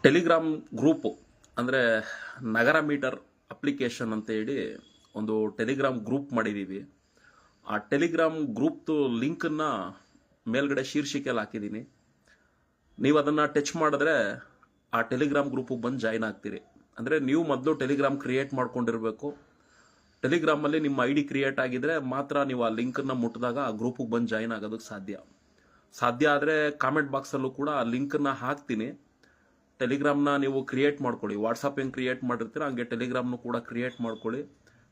Telegram group ಅಂದರೆ ನಗರ metre application ಅಂತ ಹೇಳಿ ಒಂದು ಟೆಲಿಗ್ರಾಮ್ ಗ್ರೂಪ್ ಮಾಡಿದ್ದೀವಿ. ಆ ಟೆಲಿಗ್ರಾಮ್ ಗ್ರೂಪ್ದು ಲಿಂಕನ್ನು ಮೇಲ್ಗಡೆ ಶೀರ್ಷಿಕೆಯಲ್ಲಿ ಹಾಕಿದ್ದೀನಿ. ನೀವು ಅದನ್ನು ಟಚ್ ಮಾಡಿದ್ರೆ ಆ ಟೆಲಿಗ್ರಾಮ್ ಗ್ರೂಪಿಗೆ ಬಂದು ಜಾಯ್ನ್ ಆಗ್ತೀರಿ. ಅಂದರೆ ನೀವು ಮೊದಲು ಟೆಲಿಗ್ರಾಮ್ ಕ್ರಿಯೇಟ್ ಮಾಡ್ಕೊಂಡಿರಬೇಕು. ಟೆಲಿಗ್ರಾಮಲ್ಲಿ ನಿಮ್ಮ ಐ ಡಿ ಕ್ರಿಯೇಟ್ ಆಗಿದ್ರೆ ಮಾತ್ರ ನೀವು ಆ ಲಿಂಕನ್ನು ಮುಟ್ಟಿದಾಗ ಆ ಗ್ರೂಪಿಗೆ ಬಂದು ಜಾಯ್ನ್ ಆಗೋದಕ್ಕೆ ಸಾಧ್ಯ ಆದರೆ ಕಾಮೆಂಟ್ ಬಾಕ್ಸಲ್ಲೂ ಕೂಡ ಆ ಲಿಂಕನ್ನು ಹಾಕ್ತೀನಿ. ಟೆಲಿಗ್ರಾಮ್ನ ನೀವು ಕ್ರಿಯೇಟ್ ಮಾಡ್ಕೊಳ್ಳಿ. ವಾಟ್ಸಪ್ ಹೆಂಗೆ ಕ್ರಿಯೇಟ್ ಮಾಡಿರ್ತೀರ ಹಂಗೆ ಟೆಲಿಗ್ರಾಮ್ನು ಕೂಡ ಕ್ರಿಯೇಟ್ ಮಾಡ್ಕೊಳ್ಳಿ.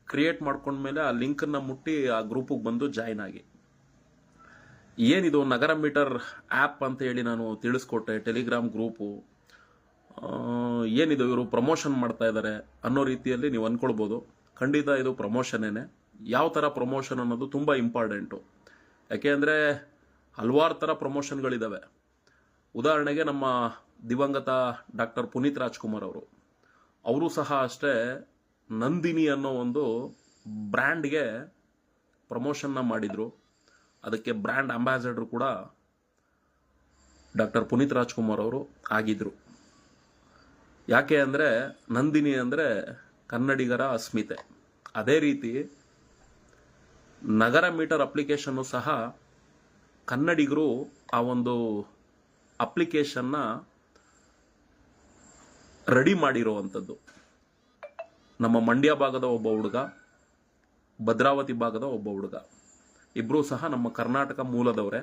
ಕ್ರಿಯೇಟ್ ಮಾಡ್ಕೊಂಡ್ಮೇಲೆ ಆ ಲಿಂಕನ್ನು ಮುಟ್ಟಿ ಆ ಗ್ರೂಪಿಗೆ ಬಂದು ಜಾಯ್ನ್ ಆಗಿ. ಏನಿದು ನಗರ ಮೀಟರ್ ಆ್ಯಪ್ ಅಂತ ಹೇಳಿ ನಾನು ತಿಳಿಸ್ಕೊಟ್ಟೆ. ಟೆಲಿಗ್ರಾಮ್ ಗ್ರೂಪು ಏನಿದು ಇವರು ಪ್ರಮೋಷನ್ ಮಾಡ್ತಾ ಇದ್ದಾರೆ ಅನ್ನೋ ರೀತಿಯಲ್ಲಿ ನೀವು ಅಂದ್ಕೊಳ್ಬೋದು. ಖಂಡಿತ ಇದು ಪ್ರಮೋಷನ್ನೇ. ಯಾವ ಥರ ಪ್ರಮೋಷನ್ ಅನ್ನೋದು ತುಂಬ ಇಂಪಾರ್ಟೆಂಟು. ಯಾಕೆ ಅಂದರೆ ಹಲವಾರು ಥರ ಪ್ರಮೋಷನ್ಗಳಿದ್ದಾವೆ. ಉದಾಹರಣೆಗೆ ನಮ್ಮ ದಿವಂಗತ ಡಾಕ್ಟರ್ ಪುನೀತ್ ರಾಜ್ಕುಮಾರ್ ಅವರು ಸಹ ಅಷ್ಟೇ ನಂದಿನಿ ಅನ್ನೋ ಒಂದು ಬ್ರ್ಯಾಂಡ್ಗೆ ಪ್ರಮೋಷನ್ನ ಮಾಡಿದರು. ಅದಕ್ಕೆ ಬ್ರ್ಯಾಂಡ್ ಅಂಬಾಸಡರ್ ಕೂಡ ಡಾಕ್ಟರ್ ಪುನೀತ್ ರಾಜ್ಕುಮಾರ್ ಅವರು ಆಗಿದ್ರು. ಯಾಕೆ ಅಂದರೆ ನಂದಿನಿ ಅಂದರೆ ಕನ್ನಡಿಗರ ಅಸ್ಮಿತೆ. ಅದೇ ರೀತಿ ನಗರ ಮೀಟರ್ ಅಪ್ಲಿಕೇಶನ್ನು ಸಹ ಕನ್ನಡಿಗರು ಆ ಒಂದು ಅಪ್ಲಿಕೇಶನ್ನ ರೆಡಿ ಮಾಡಿರುವಂಥದ್ದು. ನಮ್ಮ ಮಂಡ್ಯ ಭಾಗದ ಒಬ್ಬ ಹುಡುಗ, ಭದ್ರಾವತಿ ಭಾಗದ ಒಬ್ಬ ಹುಡುಗ, ಇಬ್ಬರೂ ಸಹ ನಮ್ಮ ಕರ್ನಾಟಕ ಮೂಲದವರೇ.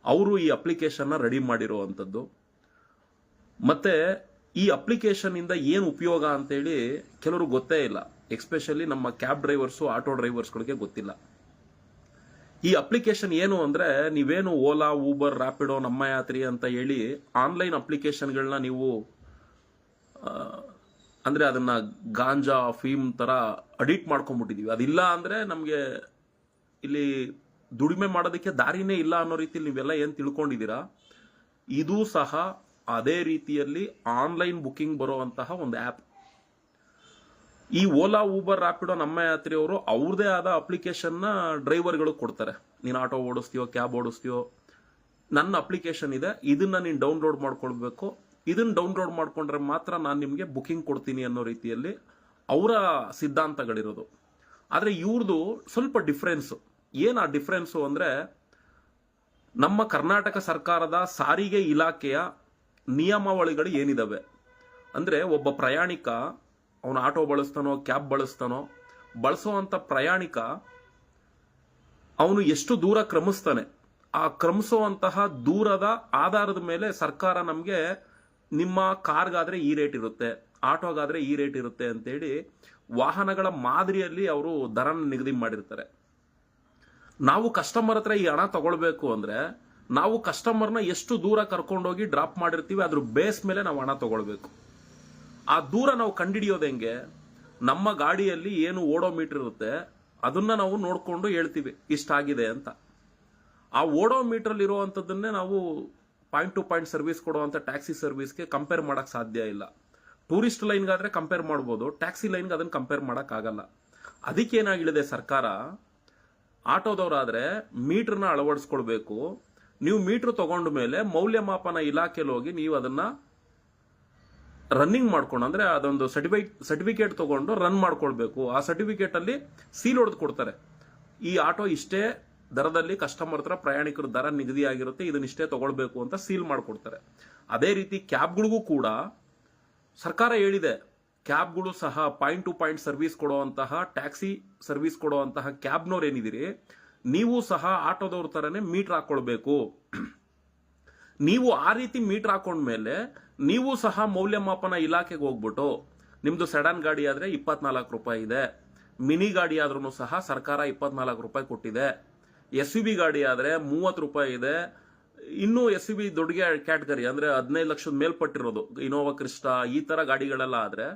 ಅವರು ಈ ಅಪ್ಲಿಕೇಶನ್ನ ರೆಡಿ ಮಾಡಿರುವಂಥದ್ದು. ಮತ್ತು ಈ ಅಪ್ಲಿಕೇಶನ್ನಿಂದ ಏನು ಉಪಯೋಗ ಅಂತೇಳಿ ಕೆಲವರು ಗೊತ್ತೇ ಇಲ್ಲ. ಎಕ್ಸ್ಪೆಷಲಿ ನಮ್ಮ ಕ್ಯಾಬ್ ಡ್ರೈವರ್ಸು, ಆಟೋ ಡ್ರೈವರ್ಸ್ಗಳಿಗೆ ಗೊತ್ತಿಲ್ಲ. ಈ ಅಪ್ಲಿಕೇಶನ್ ಏನು ಅಂದರೆ, ನೀವೇನು ಓಲಾ, ಊಬರ್, ರ್ಯಾಪಿಡೋ, ನಮ್ಮ ಯಾತ್ರಿ ಅಂತ ಹೇಳಿ ಆನ್ಲೈನ್ ಅಪ್ಲಿಕೇಶನ್ಗಳನ್ನ ನೀವು ಅಂದರೆ ಅದನ್ನು ಗಾಂಜಾ, ಫೀಮ್ ಥರ ಅಡಿಕ್ಟ್ ಮಾಡ್ಕೊಂಡ್ಬಿಟ್ಟಿದ್ದೀವಿ. ಅದಿಲ್ಲ ಅಂದರೆ ನಮಗೆ ಇಲ್ಲಿ ದುಡಿಮೆ ಮಾಡೋದಕ್ಕೆ ದಾರಿನೇ ಇಲ್ಲ ಅನ್ನೋ ರೀತಿಯಲ್ಲಿ ನೀವೆಲ್ಲ ಏನು ತಿಳ್ಕೊಂಡಿದ್ದೀರಾ, ಇದು ಸಹ ಅದೇ ರೀತಿಯಲ್ಲಿ ಆನ್ಲೈನ್ ಬುಕ್ಕಿಂಗ್ ಬರುವಂತಹ ಒಂದು ಆ್ಯಪ್. ಈ ಓಲಾ, ಊಬರ್, ರ್ಯಾಪಿಡೋ, ನಮ್ಮ ಯಾತ್ರಿ ಅವರು ಅವ್ರದೇ ಆದ ಅಪ್ಲಿಕೇಶನ್ನ ಡ್ರೈವರ್ಗಳು ಕೊಡ್ತಾರೆ. ನೀನು ಆಟೋ ಓಡಿಸ್ತೀಯೋ, ಕ್ಯಾಬ್ ಓಡಿಸ್ತೀಯೋ, ನನ್ನ ಅಪ್ಲಿಕೇಶನ್ ಇದೆ, ಇದನ್ನು ನೀನು ಡೌನ್ಲೋಡ್ ಮಾಡ್ಕೊಳ್ಬೇಕು. ಇದನ್ನು ಡೌನ್ಲೋಡ್ ಮಾಡ್ಕೊಂಡ್ರೆ ಮಾತ್ರ ನಾನು ನಿಮಗೆ ಬುಕ್ಕಿಂಗ್ ಕೊಡ್ತೀನಿ ಅನ್ನೋ ರೀತಿಯಲ್ಲಿ ಅವರ ಸಿದ್ಧಾಂತಗಳಿರೋದು. ಆದರೆ ಇವ್ರದ್ದು ಸ್ವಲ್ಪ ಡಿಫ್ರೆನ್ಸು. ಏನು ಆ ಡಿಫ್ರೆನ್ಸು ಅಂದರೆ, ನಮ್ಮ ಕರ್ನಾಟಕ ಸರ್ಕಾರದ ಸಾರಿಗೆ ಇಲಾಖೆಯ ನಿಯಮಾವಳಿಗಳು ಏನಿದಾವೆ ಅಂದರೆ, ಒಬ್ಬ ಪ್ರಯಾಣಿಕ ಅವನು ಆಟೋ ಬಳಸ್ತಾನೋ, ಕ್ಯಾಬ್ ಬಳಸ್ತಾನೋ, ಬಳಸೋವಂಥ ಪ್ರಯಾಣಿಕ ಅವನು ಎಷ್ಟು ದೂರ ಕ್ರಮಿಸ್ತಾನೆ, ಆ ಕ್ರಮಿಸುವಂತಹ ದೂರದ ಆಧಾರದ ಮೇಲೆ ಸರ್ಕಾರ ನಮಗೆ ನಿಮ್ಮ ಕಾರ್ಗಾದ್ರೆ ಈ ರೇಟ್ ಇರುತ್ತೆ, ಆಟೋಗಾದ್ರೆ ಈ ರೇಟ್ ಇರುತ್ತೆ ಅಂತೇಳಿ ವಾಹನಗಳ ಮಾದರಿಯಲ್ಲಿ ಅವರು ದರನ ನಿಗದಿ ಮಾಡಿರ್ತಾರೆ. ನಾವು ಕಸ್ಟಮರ್ ಹತ್ರ ಈ ಹಣ ತಗೊಳ್ಬೇಕು ಅಂದರೆ ನಾವು ಕಸ್ಟಮರ್ನ ಎಷ್ಟು ದೂರ ಕರ್ಕೊಂಡೋಗಿ ಡ್ರಾಪ್ ಮಾಡಿರ್ತೀವಿ ಅದ್ರ ಬೇಸ್ ಮೇಲೆ ನಾವು ಹಣ ತಗೊಳ್ಬೇಕು. ಆ ದೂರ ನಾವು ಕಂಡುಹಿಡಿಯೋದು ಹೆಂಗೆ? ನಮ್ಮ ಗಾಡಿಯಲ್ಲಿ ಏನು ಓಡೋ ಮೀಟರ್ ಇರುತ್ತೆ ಅದನ್ನ ನಾವು ನೋಡ್ಕೊಂಡು ಹೇಳ್ತೀವಿ ಇಷ್ಟಾಗಿದೆ ಅಂತ. ಆ ಓಡೋ ಮೀಟರ್ ಇರುವಂಥದ್ದನ್ನೇ ನಾವು ಪಾಯಿಂಟ್ ಟು ಪಾಯಿಂಟ್ ಸರ್ವಿಸ್ ಕೊಡುವಂಥ ಟ್ಯಾಕ್ಸಿ ಸರ್ವಿಸ್ಗೆ ಕಂಪೇರ್ ಮಾಡೋಕ್ಕೆ ಸಾಧ್ಯ ಇಲ್ಲ. ಟೂರಿಸ್ಟ್ ಲೈನ್ಗಾದ್ರೆ ಕಂಪೇರ್ ಮಾಡ್ಬೋದು, ಟ್ಯಾಕ್ಸಿ ಲೈನ್ಗೆ ಅದನ್ನು ಕಂಪೇರ್ ಮಾಡೋಕ್ಕಾಗಲ್ಲ. ಅದಕ್ಕೇನಾಗಿಳಿದೆ ಸರ್ಕಾರ, ಆಟೋದವರಾದರೆ ಮೀಟರ್ನ ಅಳವಡಿಸ್ಕೊಳ್ಬೇಕು. ನೀವು ಮೀಟರ್ ತಗೊಂಡ ಮೇಲೆ ಮೌಲ್ಯಮಾಪನ ಇಲಾಖೆಯಲ್ಲಿ ಹೋಗಿ ನೀವು ಅದನ್ನು ರನ್ನಿಂಗ್ ಮಾಡ್ಕೊಂಡು, ಅಂದರೆ ಅದೊಂದು ಸರ್ಟಿಫಿಕೇಟ್ ತಗೊಂಡು ರನ್ ಮಾಡ್ಕೊಳ್ಬೇಕು. ಆ ಸರ್ಟಿಫಿಕೇಟಲ್ಲಿ ಸೀಲ್ ಹೊಡೆದು ಕೊಡ್ತಾರೆ. ಈ ಆಟೋ ಇಷ್ಟೇ ದರದಲ್ಲಿ ಕಸ್ಟಮರ್ ಹತ್ರ ಪ್ರಯಾಣಿಕರ ದರ ನಿಗದಿಯಾಗಿರುತ್ತೆ, ಇದನ್ನಿಷ್ಟೇ ತಗೊಳ್ಬೇಕು ಅಂತ ಸೀಲ್ ಮಾಡಿಕೊಡ್ತಾರೆ. ಅದೇ ರೀತಿ ಕ್ಯಾಬ್ಗಳಿಗೂ ಕೂಡ ಸರ್ಕಾರ ಹೇಳಿದೆ, ಕ್ಯಾಬ್ಗಳು ಸಹ ಪಾಯಿಂಟ್ ಟು ಪಾಯಿಂಟ್ ಸರ್ವಿಸ್ ಕೊಡುವಂತಹ, ಟ್ಯಾಕ್ಸಿ ಸರ್ವಿಸ್ ಕೊಡುವಂತಹ ಕ್ಯಾಬ್ನವ್ರು ಏನಿದ್ದೀರಿ ನೀವು ಸಹ ಆಟೋದವ್ರ ಥರನೇ ಮೀಟರ್ ಹಾಕೊಳ್ಬೇಕು. ನೀವು ಆ ರೀತಿ ಮೀಟರ್ ಹಾಕೊಂಡ್ಮೇಲೆ ನೀವು ಸಹ ಮೌಲ್ಯಮಾಪನ ಇಲಾಖೆಗೆ ಹೋಗ್ಬಿಟ್ಟು, ನಿಮ್ದು ಸೆಡನ್ ಗಾಡಿ ಆದರೆ 24 ರೂಪಾಯಿ ಇದೆ, ಮಿನಿ ಗಾಡಿ ಆದ್ರೂ ಸಹ ಸರ್ಕಾರ 24 ರೂಪಾಯಿ ಕೊಟ್ಟಿದೆ, SUV ಗಾಡಿ ಆದರೆ 30 ರೂಪಾಯಿ ಇದೆ, ಇನ್ನೂ SUV ದೊಡ್ಡ ಕ್ಯಾಟಗರಿ ಅಂದರೆ 15 ಲಕ್ಷದ ಮೇಲ್ಪಟ್ಟಿರೋದು ಇನೋವಾ ಕ್ರಿಸ್ಟಾ ಈ ಥರ ಗಾಡಿಗಳೆಲ್ಲ ಆದರೆ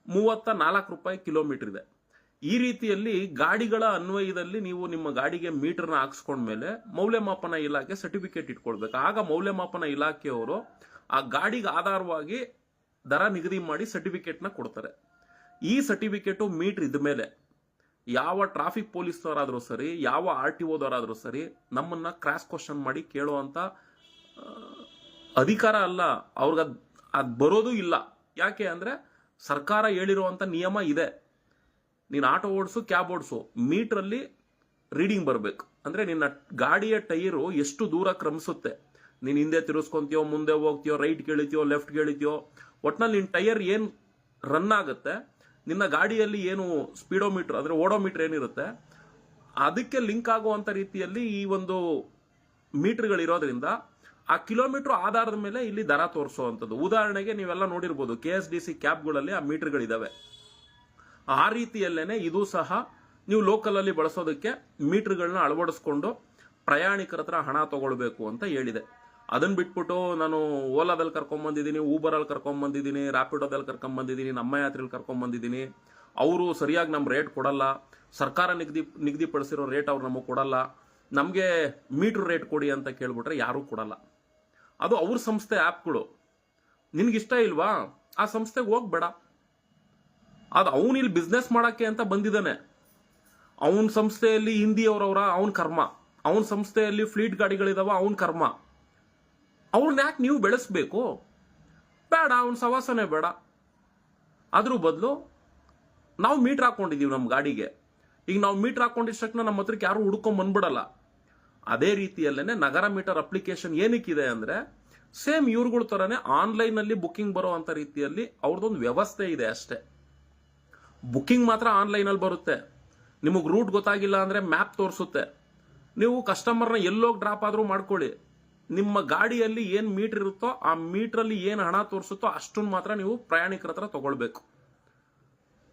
34 ರೂಪಾಯಿ ಕಿಲೋಮೀಟರ್ ಇದೆ. ಈ ರೀತಿಯಲ್ಲಿ ಗಾಡಿಗಳ ಅನ್ವಯದಲ್ಲಿ ನೀವು ನಿಮ್ಮ ಗಾಡಿಗೆ ಮೀಟರ್ನ ಹಾಕ್ಸ್ಕೊಂಡ್ಮೇಲೆ ಮೌಲ್ಯಮಾಪನ ಇಲಾಖೆ ಸರ್ಟಿಫಿಕೇಟ್ ಇಟ್ಕೊಳ್ಬೇಕು. ಆಗ ಮೌಲ್ಯಮಾಪನ ಇಲಾಖೆಯವರು ಆ ಗಾಡಿಗೆ ಆಧಾರವಾಗಿ ದರ ನಿಗದಿ ಮಾಡಿ ಸರ್ಟಿಫಿಕೇಟ್ನ ಕೊಡ್ತಾರೆ. ಈ ಸರ್ಟಿಫಿಕೇಟು ಮೀಟರ್ ಇದ್ದ ಮೇಲೆ ಯಾವ ಟ್ರಾಫಿಕ್ ಪೊಲೀಸ್ನವರಾದರೂ ಸರಿ, ಯಾವ RTOದವರಾದರೂ ಸರಿ ನಮ್ಮನ್ನ ಕ್ರಾಸ್ ಕ್ವಶನ್ ಮಾಡಿ ಕೇಳುವಂಥ ಅಧಿಕಾರ ಅಲ್ಲ. ಅವ್ರಿಗೆ ಅದು ಬರೋದು ಇಲ್ಲ. ಯಾಕೆ ಅಂದರೆ ಸರ್ಕಾರ ಹೇಳಿರುವಂಥ ನಿಯಮ ಇದೆ, ನೀನು ಆಟೋ ಓಡಿಸು ಕ್ಯಾಬ್ ಓಡಿಸು ಮೀಟ್ರಲ್ಲಿ ರೀಡಿಂಗ್ ಬರಬೇಕು. ಅಂದರೆ ನಿನ್ನ ಗಾಡಿಯ ಟೈರು ಎಷ್ಟು ದೂರ ಕ್ರಮಿಸುತ್ತೆ, ನೀನು ಹಿಂದೆ ತಿರುಸ್ಕೊಂತೀಯೋ, ಮುಂದೆ ಹೋಗ್ತೀಯೋ, ರೈಟ್ ಕೇಳಿತೀಯೋ, ಲೆಫ್ಟ್ ಕೇಳಿತೀಯೋ, ಒಟ್ನಲ್ಲಿ ನಿನ್ನ ಟೈರ್ ಏನು ರನ್ ಆಗುತ್ತೆ, ನಿನ್ನ ಗಾಡಿಯಲ್ಲಿ ಏನು ಸ್ಪೀಡೋಮೀಟರ್ ಅಂದರೆ ಓಡೋಮೀಟರ್ ಏನಿರುತ್ತೆ ಅದಕ್ಕೆ ಲಿಂಕ್ ಆಗುವಂಥ ರೀತಿಯಲ್ಲಿ ಈ ಒಂದು ಮೀಟರ್ಗಳಿರೋದ್ರಿಂದ ಆ ಕಿಲೋಮೀಟರ್ ಆಧಾರದ ಮೇಲೆ ಇಲ್ಲಿ ದರ ತೋರಿಸುವಂಥದ್ದು. ಉದಾಹರಣೆಗೆ ನೀವೆಲ್ಲ ನೋಡಿರ್ಬೋದು KSDC ಕ್ಯಾಬ್ಗಳಲ್ಲಿ ಆ ಮೀಟರ್ಗಳಿದ್ದಾವೆ. ಆ ರೀತಿಯಲ್ಲೇನೆ ಇದು ಸಹ ನೀವು ಲೋಕಲಲ್ಲಿ ಬಳಸೋದಕ್ಕೆ ಮೀಟರ್ಗಳನ್ನ ಅಳವಡಿಸ್ಕೊಂಡು ಪ್ರಯಾಣಿಕರ ಹತ್ರ ಹಣ ತಗೊಳ್ಬೇಕು ಅಂತ ಹೇಳಿದೆ. ಅದನ್ನ ಬಿಟ್ಬಿಟ್ಟು ನಾನು ಓಲಾದಲ್ಲಿ ಕರ್ಕೊಂಡ್ಬಂದಿದ್ದೀನಿ, ಊಬರಲ್ಲಿ ಕರ್ಕೊಂಡ್ಬಂದಿದ್ದೀನಿ, ರ್ಯಾಪಿಡೋದಲ್ಲಿ ಕರ್ಕೊಂಡ್ಬಂದಿದ್ದೀನಿ, ನಮ್ಮ ಯಾತ್ರೆಯಲ್ಲಿ ಕರ್ಕೊಂಡ್ಬಂದಿದ್ದೀನಿ, ಅವರು ಸರಿಯಾಗಿ ನಮ್ಮ ರೇಟ್ ಕೊಡಲ್ಲ, ಸರ್ಕಾರ ನಿಗದಿಪಡಿಸಿರೋ ರೇಟ್ ಅವ್ರು ನಮಗೆ ಕೊಡಲ್ಲ, ನಮಗೆ ಮೀಟ್ರ್ ರೇಟ್ ಕೊಡಿ ಅಂತ ಕೇಳ್ಬಿಟ್ರೆ ಯಾರೂ ಕೊಡಲ್ಲ. ಅದು ಅವ್ರ ಸಂಸ್ಥೆ ಆ್ಯಪ್ಗಳು. ನಿನ್ಗಿಷ್ಟ ಇಲ್ವಾ ಆ ಸಂಸ್ಥೆಗೆ ಹೋಗ್ಬೇಡ. ಅದು ಅವನು ಇಲ್ಲಿ ಬಿಸ್ನೆಸ್ ಮಾಡೋಕ್ಕೆ ಅಂತ ಬಂದಿದ್ದಾನೆ. ಅವನ ಸಂಸ್ಥೆಯಲ್ಲಿ ಹಿಂದಿಯವರವರ ಅವನ ಕರ್ಮ, ಅವನ ಸಂಸ್ಥೆಯಲ್ಲಿ ಫ್ಲೀಟ್ ಗಾಡಿಗಳಿದಾವ ಅವನ ಕರ್ಮ. ಅವ್ರನ್ನ ಯಾಕೆ ನೀವು ಬೆಳೆಸ್ಬೇಕು? ಬೇಡ, ಅವನ ಸವಾಸನೆ ಬೇಡ. ಅದ್ರ ಬದಲು ನಾವು ಮೀಟ್ರ್ ಹಾಕೊಂಡಿದೀವಿ ನಮ್ಮ ಗಾಡಿಗೆ. ಈಗ ನಾವು ಮೀಟ್ರ್ ಹಾಕೊಂಡಿದ್ದಕ್ಕೆ ನಮ್ಮ ಹತ್ರಕ್ಕೆ ಯಾರು ಹುಡ್ಕೊಂಡ್ ಬಂದ್ಬಿಡಲ್ಲ. ಅದೇ ರೀತಿಯಲ್ಲೇನೆ ನಗರ ಮೀಟರ್ ಅಪ್ಲಿಕೇಶನ್ ಏನಕ್ಕಿದೆ ಅಂದ್ರೆ ಸೇಮ್ ಇವ್ರುಗಳ ತರನೇ ಆನ್ಲೈನ್ ಅಲ್ಲಿ ಬುಕಿಂಗ್ ಬರೋ ಅಂತ ರೀತಿಯಲ್ಲಿ ಅವ್ರದ್ದೊಂದು ವ್ಯವಸ್ಥೆ ಇದೆ ಅಷ್ಟೇ. ಬುಕಿಂಗ್ ಮಾತ್ರ ಆನ್ಲೈನ್ ಅಲ್ಲಿ ಬರುತ್ತೆ. ನಿಮಗೆ ರೂಟ್ ಗೊತ್ತಾಗಿಲ್ಲ ಅಂದ್ರೆ ಮ್ಯಾಪ್ ತೋರಿಸುತ್ತೆ. ನೀವು ಕಸ್ಟಮರ್ನ ಎಲ್ಲೋಗಿ ಡ್ರಾಪ್ ಆದ್ರೂ ಮಾಡ್ಕೊಳ್ಳಿ, ನಿಮ್ಮ ಗಾಡಿಯಲ್ಲಿ ಏನ್ ಮೀಟರ್ ಇರುತ್ತೋ ಆ ಮೀಟರ್ ಏನ್ ಹಣ ತೋರಿಸುತ್ತೋ ಅಷ್ಟನ್ನು ಮಾತ್ರ ನೀವು ಪ್ರಯಾಣಿಕರ ಹತ್ರ ತಗೊಳ್ಬೇಕು.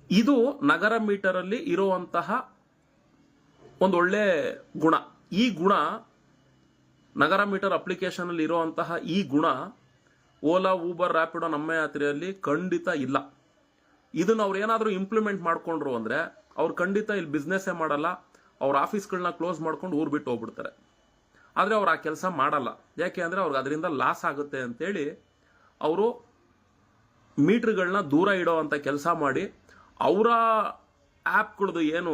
ಇದು ನಗರ ಮೀಟರ್ ಅಲ್ಲಿ ಇರುವಂತಹ ಒಂದೊಳ್ಳೆ ಗುಣ. ಈ ಗುಣ ನಗರ ಮೀಟರ್ ಅಪ್ಲಿಕೇಶನ್ ಅಲ್ಲಿ ಇರುವಂತಹ ಈ ಗುಣ ಓಲಾ, ಊಬರ್, ರ್ಯಾಪಿಡೋ, ನಮ್ಮ ಯಾತ್ರೆಯಲ್ಲಿ ಖಂಡಿತ ಇಲ್ಲ. ಇದನ್ನ ಅವ್ರು ಏನಾದರೂ ಇಂಪ್ಲಿಮೆಂಟ್ ಮಾಡ್ಕೊಂಡ್ರು ಅಂದ್ರೆ ಅವ್ರು ಖಂಡಿತ ಇಲ್ಲಿ ಬಿಸ್ನೆಸ್ಸೇ ಮಾಡಲ್ಲ, ಅವ್ರ ಆಫೀಸ್ಗಳನ್ನ ಕ್ಲೋಸ್ ಮಾಡ್ಕೊಂಡು ಊರು ಬಿಟ್ಟು ಹೋಗ್ಬಿಡ್ತಾರೆ. ಆದರೆ ಅವ್ರು ಆ ಕೆಲಸ ಮಾಡಲ್ಲ. ಯಾಕೆ ಅಂದರೆ ಅವ್ರಿಗೆ ಅದರಿಂದ ಲಾಸ್ ಆಗುತ್ತೆ ಅಂತೇಳಿ ಅವರು ಮೀಟ್ರ್ಗಳನ್ನ ದೂರ ಇಡೋ ಅಂತ ಕೆಲಸ ಮಾಡಿ ಅವರ ಆ್ಯಪ್ಗಳದ್ದು ಏನು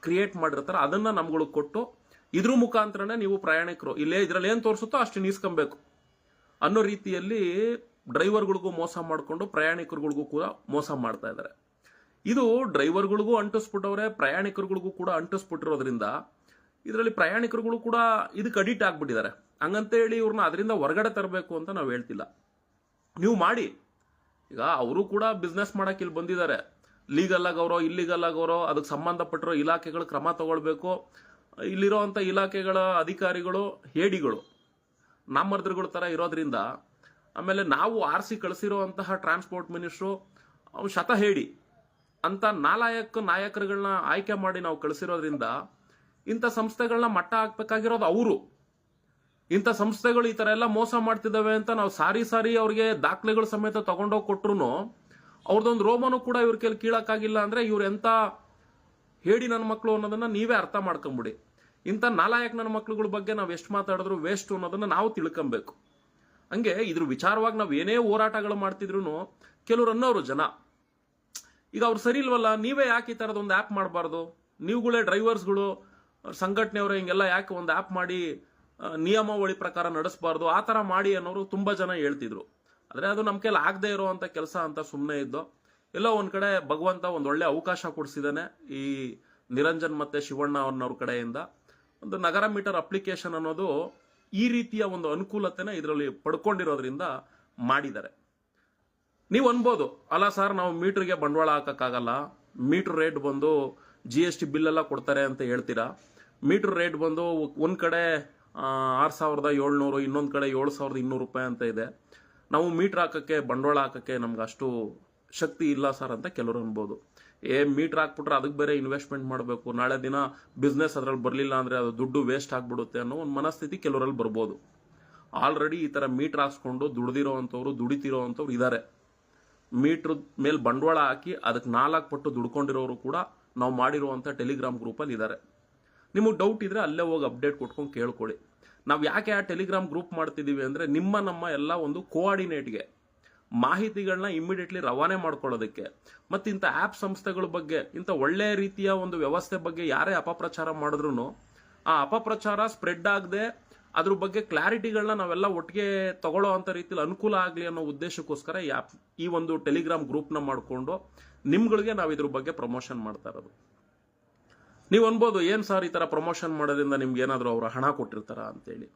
ಕ್ರಿಯೇಟ್ ಮಾಡಿರ್ತಾರೆ ಅದನ್ನು ನಮ್ಗಳಿಗೆ ಕೊಟ್ಟು ಇದ್ರ ಮುಖಾಂತರನೇ ನೀವು ಪ್ರಯಾಣಿಕರು ಇದರಲ್ಲಿ ಏನು ತೋರಿಸುತ್ತೋ ಅಷ್ಟು ನೀಸ್ಕೊಬೇಕು ಅನ್ನೋ ರೀತಿಯಲ್ಲಿ ಡ್ರೈವರ್ಗಳಿಗೂ ಮೋಸ ಮಾಡಿಕೊಂಡು ಪ್ರಯಾಣಿಕರುಗಳಿಗೂ ಕೂಡ ಮೋಸ ಮಾಡ್ತಾ ಇದ್ದಾರೆ. ಇದು ಡ್ರೈವರ್ಗಳಿಗೂ ಅಂಟಿಸ್ಬಿಟ್ಟವ್ರೆ, ಪ್ರಯಾಣಿಕರುಗಳಿಗೂ ಕೂಡ ಅಂಟಿಸ್ಬಿಟ್ಟಿರೋದ್ರಿಂದ ಇದರಲ್ಲಿ ಪ್ರಯಾಣಿಕರುಗಳು ಕೂಡ ಇದಕ್ಕೆ ಅಡಿಕ್ಟ್ ಆಗ್ಬಿಟ್ಟಿದ್ದಾರೆ. ಹಂಗಂತೇಳಿ ಇವ್ರನ್ನ ಅದರಿಂದ ಹೊರಗಡೆ ತರಬೇಕು ಅಂತ ನಾವು ಹೇಳ್ತಿಲ್ಲ. ನೀವು ಮಾಡಿ. ಈಗ ಅವರು ಕೂಡ ಬಿಸ್ನೆಸ್ ಮಾಡಕ್ಕೆ ಇಲ್ಲಿ ಬಂದಿದ್ದಾರೆ. ಲೀಗಲ್ ಆಗವರೋ ಇಲ್ಲಿಗಲ್ ಆಗವರೋ ಅದಕ್ಕೆ ಸಂಬಂಧಪಟ್ಟಿರೋ ಇಲಾಖೆಗಳು ಕ್ರಮ ತಗೊಳ್ಬೇಕು. ಇಲ್ಲಿರೋವಂಥ ಇಲಾಖೆಗಳ ಅಧಿಕಾರಿಗಳು ಹೇಡಿಗಳು, ನಾಮರ್ದರುಗಳ ಥರ ಇರೋದ್ರಿಂದ, ಆಮೇಲೆ ನಾವು ಆರಿಸಿ ಕಳಿಸಿರುವಂತಹ ಟ್ರಾನ್ಸ್ಪೋರ್ಟ್ ಮಿನಿಸ್ಟ್ರು ಅವ್ನು ಹೇಡಿ ಅಂತ ನಾಯಕರುಗಳನ್ನ ಆಯ್ಕೆ ಮಾಡಿ ನಾವು ಕಳಿಸಿರೋದ್ರಿಂದ ಇಂಥ ಸಂಸ್ಥೆಗಳನ್ನ ಮಟ್ಟ ಹಾಕ್ಬೇಕಾಗಿರೋದು ಅವರು. ಇಂಥ ಸಂಸ್ಥೆಗಳು ಈ ಥರ ಎಲ್ಲ ಮೋಸ ಮಾಡ್ತಿದ್ದಾವೆ ಅಂತ ನಾವು ಸಾರಿ ಅವ್ರಿಗೆ ದಾಖಲೆಗಳು ಸಮೇತ ತಗೊಂಡೋಗಿ ಕೊಟ್ರು ಅವ್ರದ್ದೊಂದು ರೋಮನು ಕೂಡ ಇವ್ರ ಕೈಲಿ ಕೀಳಕ್ಕಾಗಿಲ್ಲ ಅಂದ್ರೆ ಇವ್ರು ಎಂತ ಹೇಳಿ ನನ್ನ ಮಕ್ಕಳು ಅನ್ನೋದನ್ನ ನೀವೇ ಅರ್ಥ ಮಾಡ್ಕೊಂಬಿಡಿ. ಇಂಥ ನಾಲಾಯಕ್ ನನ್ನ ಮಕ್ಳುಗಳ ಬಗ್ಗೆ ನಾವು ಎಷ್ಟು ಮಾತಾಡಿದ್ರು ವೇಸ್ಟ್ ಅನ್ನೋದನ್ನ ನಾವು ತಿಳ್ಕೊಬೇಕು. ಹಂಗೆ ಇದ್ರ ವಿಚಾರವಾಗಿ ನಾವು ಏನೇ ಹೋರಾಟಗಳು ಮಾಡ್ತಿದ್ರು ಕೆಲವ್ರು ಅನ್ನೋರು ಜನ, ಈಗ ಅವ್ರು ಸರಿ ಇಲ್ವಲ್ಲ, ನೀವೇ ಯಾಕೆ ಈ ಥರದ ಒಂದು ಆ್ಯಪ್ ಮಾಡಬಾರ್ದು, ನೀವುಗಳೇ ಡ್ರೈವರ್ಸ್ಗಳು ಸಂಘಟನೆಯವರು ಹಿಂಗೆಲ್ಲ ಯಾಕೆ ಒಂದು ಆ್ಯಪ್ ಮಾಡಿ ನಿಯಮಾವಳಿ ಪ್ರಕಾರ ನಡೆಸಬಾರ್ದು, ಆ ಥರ ಮಾಡಿ ಅನ್ನೋರು ತುಂಬ ಜನ ಹೇಳ್ತಿದ್ರು. ಆದರೆ ಅದು ನಮ್ಮ ಕೈಲಿ ಆಗದೆ ಇರೋವಂಥ ಕೆಲಸ ಅಂತ ಸುಮ್ಮನೆ ಇದ್ದು, ಎಲ್ಲೋ ಒಂದು ಕಡೆ ಭಗವಂತ ಒಂದು ಒಳ್ಳೆ ಅವಕಾಶ ಕೊಡಿಸಿದ್ದಾನೆ ಈ ನಿರಂಜನ್ ಮತ್ತೆ ಶಿವಣ್ಣ ಅವ್ರನ್ನವ್ರ ಕಡೆಯಿಂದ. ಒಂದು ನಗರ ಮೀಟರ್ ಅಪ್ಲಿಕೇಶನ್ ಅನ್ನೋದು ಈ ರೀತಿಯ ಒಂದು ಅನುಕೂಲತೆನ ಇದರಲ್ಲಿ ಪಡ್ಕೊಂಡಿರೋದ್ರಿಂದ ಮಾಡಿದ್ದಾರೆ. ನೀವು ಅನ್ಬೋದು, ಅಲ್ಲ ಸರ್ ನಾವು ಮೀಟರ್ಗೆ ಬಂಡವಾಳ ಹಾಕಕ್ಕಾಗಲ್ಲ, ಮೀಟರ್ ರೇಟ್ ಬಂದು GST ಬಿಲ್ ಎಲ್ಲ ಕೊಡ್ತಾರೆ ಅಂತ ಹೇಳ್ತೀರಾ. ಮೀಟರ್ ರೇಟ್ ಬಂದು ಒಂದು ಕಡೆ 6,700, ಇನ್ನೊಂದು ಕಡೆ 7,200 ರೂಪಾಯಿ ಅಂತ ಇದೆ. ನಾವು ಮೀಟರ್ ಹಾಕಕ್ಕೆ ಬಂಡವಾಳ ಹಾಕಕ್ಕೆ ನಮ್ಗೆ ಅಷ್ಟು ಶಕ್ತಿ ಇಲ್ಲ ಸರ್ ಅಂತ ಕೆಲವರು ಅನ್ಬೋದು. ಮೀಟರ್ ಹಾಕ್ಬಿಟ್ರೆ ಅದಕ್ಕೆ ಬೇರೆ ಇನ್ವೆಸ್ಟ್ಮೆಂಟ್ ಮಾಡಬೇಕು, ನಾಳೆ ದಿನ ಬಿಸ್ನೆಸ್ ಅದ್ರಲ್ಲಿ ಬರಲಿಲ್ಲ ಅಂದ್ರೆ ಅದು ದುಡ್ಡು ವೇಸ್ಟ್ ಆಗ್ಬಿಡುತ್ತೆ ಅನ್ನೋ ಒಂದು ಮನಸ್ಥಿತಿ ಕೆಲವರಲ್ಲಿ ಬರ್ಬೋದು. ಆಲ್ರೆಡಿ ಈ ಥರ ಮೀಟರ್ ಹಾಕ್ಸ್ಕೊಂಡು ದುಡಿತಿರೋ ಅಂಥವ್ರು ಇದ್ದಾರೆ. ಮೀಟ್ರ್ ಮೇಲೆ ಬಂಡವಾಳ ಹಾಕಿ ಅದಕ್ಕೆ 4 ಪಟ್ಟು ದುಡ್ಕೊಂಡಿರೋರು ಕೂಡ ನಾವು ಮಾಡಿರುವಂಥ ಟೆಲಿಗ್ರಾಮ್ ಗ್ರೂಪಲ್ಲಿ ಇದ್ದಾರೆ. ನಿಮಗೆ ಡೌಟ್ ಇದ್ರೆ ಅಲ್ಲೇ ಹೋಗಿ ಅಪ್ಡೇಟ್ ಕೊಟ್ಕೊಂಡು ಕೇಳ್ಕೊಳ್ಳಿ. ನಾವು ಯಾಕೆ ಆ ಟೆಲಿಗ್ರಾಮ್ ಗ್ರೂಪ್ ಮಾಡ್ತಿದ್ದೀವಿ ಅಂದರೆ ನಮ್ಮ ಎಲ್ಲ ಒಂದು ಕೋಆರ್ಡಿನೇಟ್ಗೆ ಮಾಹಿತಿಗಳನ್ನ ಇಮಿಡಿಯೇಟ್ಲಿ ರವಾನೆ ಮಾಡ್ಕೊಳ್ಳೋದಕ್ಕೆ, ಮತ್ತು ಇಂಥ ಆ್ಯಪ್ ಸಂಸ್ಥೆಗಳ ಬಗ್ಗೆ, ಇಂಥ ಒಳ್ಳೆಯ ರೀತಿಯ ಒಂದು ವ್ಯವಸ್ಥೆ ಬಗ್ಗೆ ಯಾರೇ ಅಪಪ್ರಚಾರ ಮಾಡಿದ್ರು ಆ ಅಪಪ್ರಚಾರ ಸ್ಪ್ರೆಡ್ ಆಗದೆ ಅದ್ರ ಬಗ್ಗೆ ಕ್ಲಾರಿಟಿಗಳನ್ನ ನಾವೆಲ್ಲ ಒಟ್ಟಿಗೆ ತಗೊಳ್ಳೋ ಅಂತ ರೀತಿಯಲ್ಲಿ ಅನುಕೂಲ ಆಗಲಿ ಅನ್ನೋ ಉದ್ದೇಶಕ್ಕೋಸ್ಕರ ಈ ಒಂದು ಟೆಲಿಗ್ರಾಮ್ ಗ್ರೂಪ್ನ ಮಾಡಿಕೊಂಡು ನಿಮ್ಗಳಿಗೆ ನಾವು ಇದ್ರ ಬಗ್ಗೆ ಪ್ರಮೋಷನ್ ಮಾಡ್ತಾ ಇರೋದು. ನೀವು ಅನ್ಬೋದು, ಏನು ಸರ್ ಈ ಥರ ಪ್ರಮೋಷನ್ ಮಾಡೋದ್ರಿಂದ ನಿಮ್ಗೆ ಏನಾದರೂ ಅವರು ಹಣ ಕೊಟ್ಟಿರ್ತಾರ ಅಂತೇಳಿ.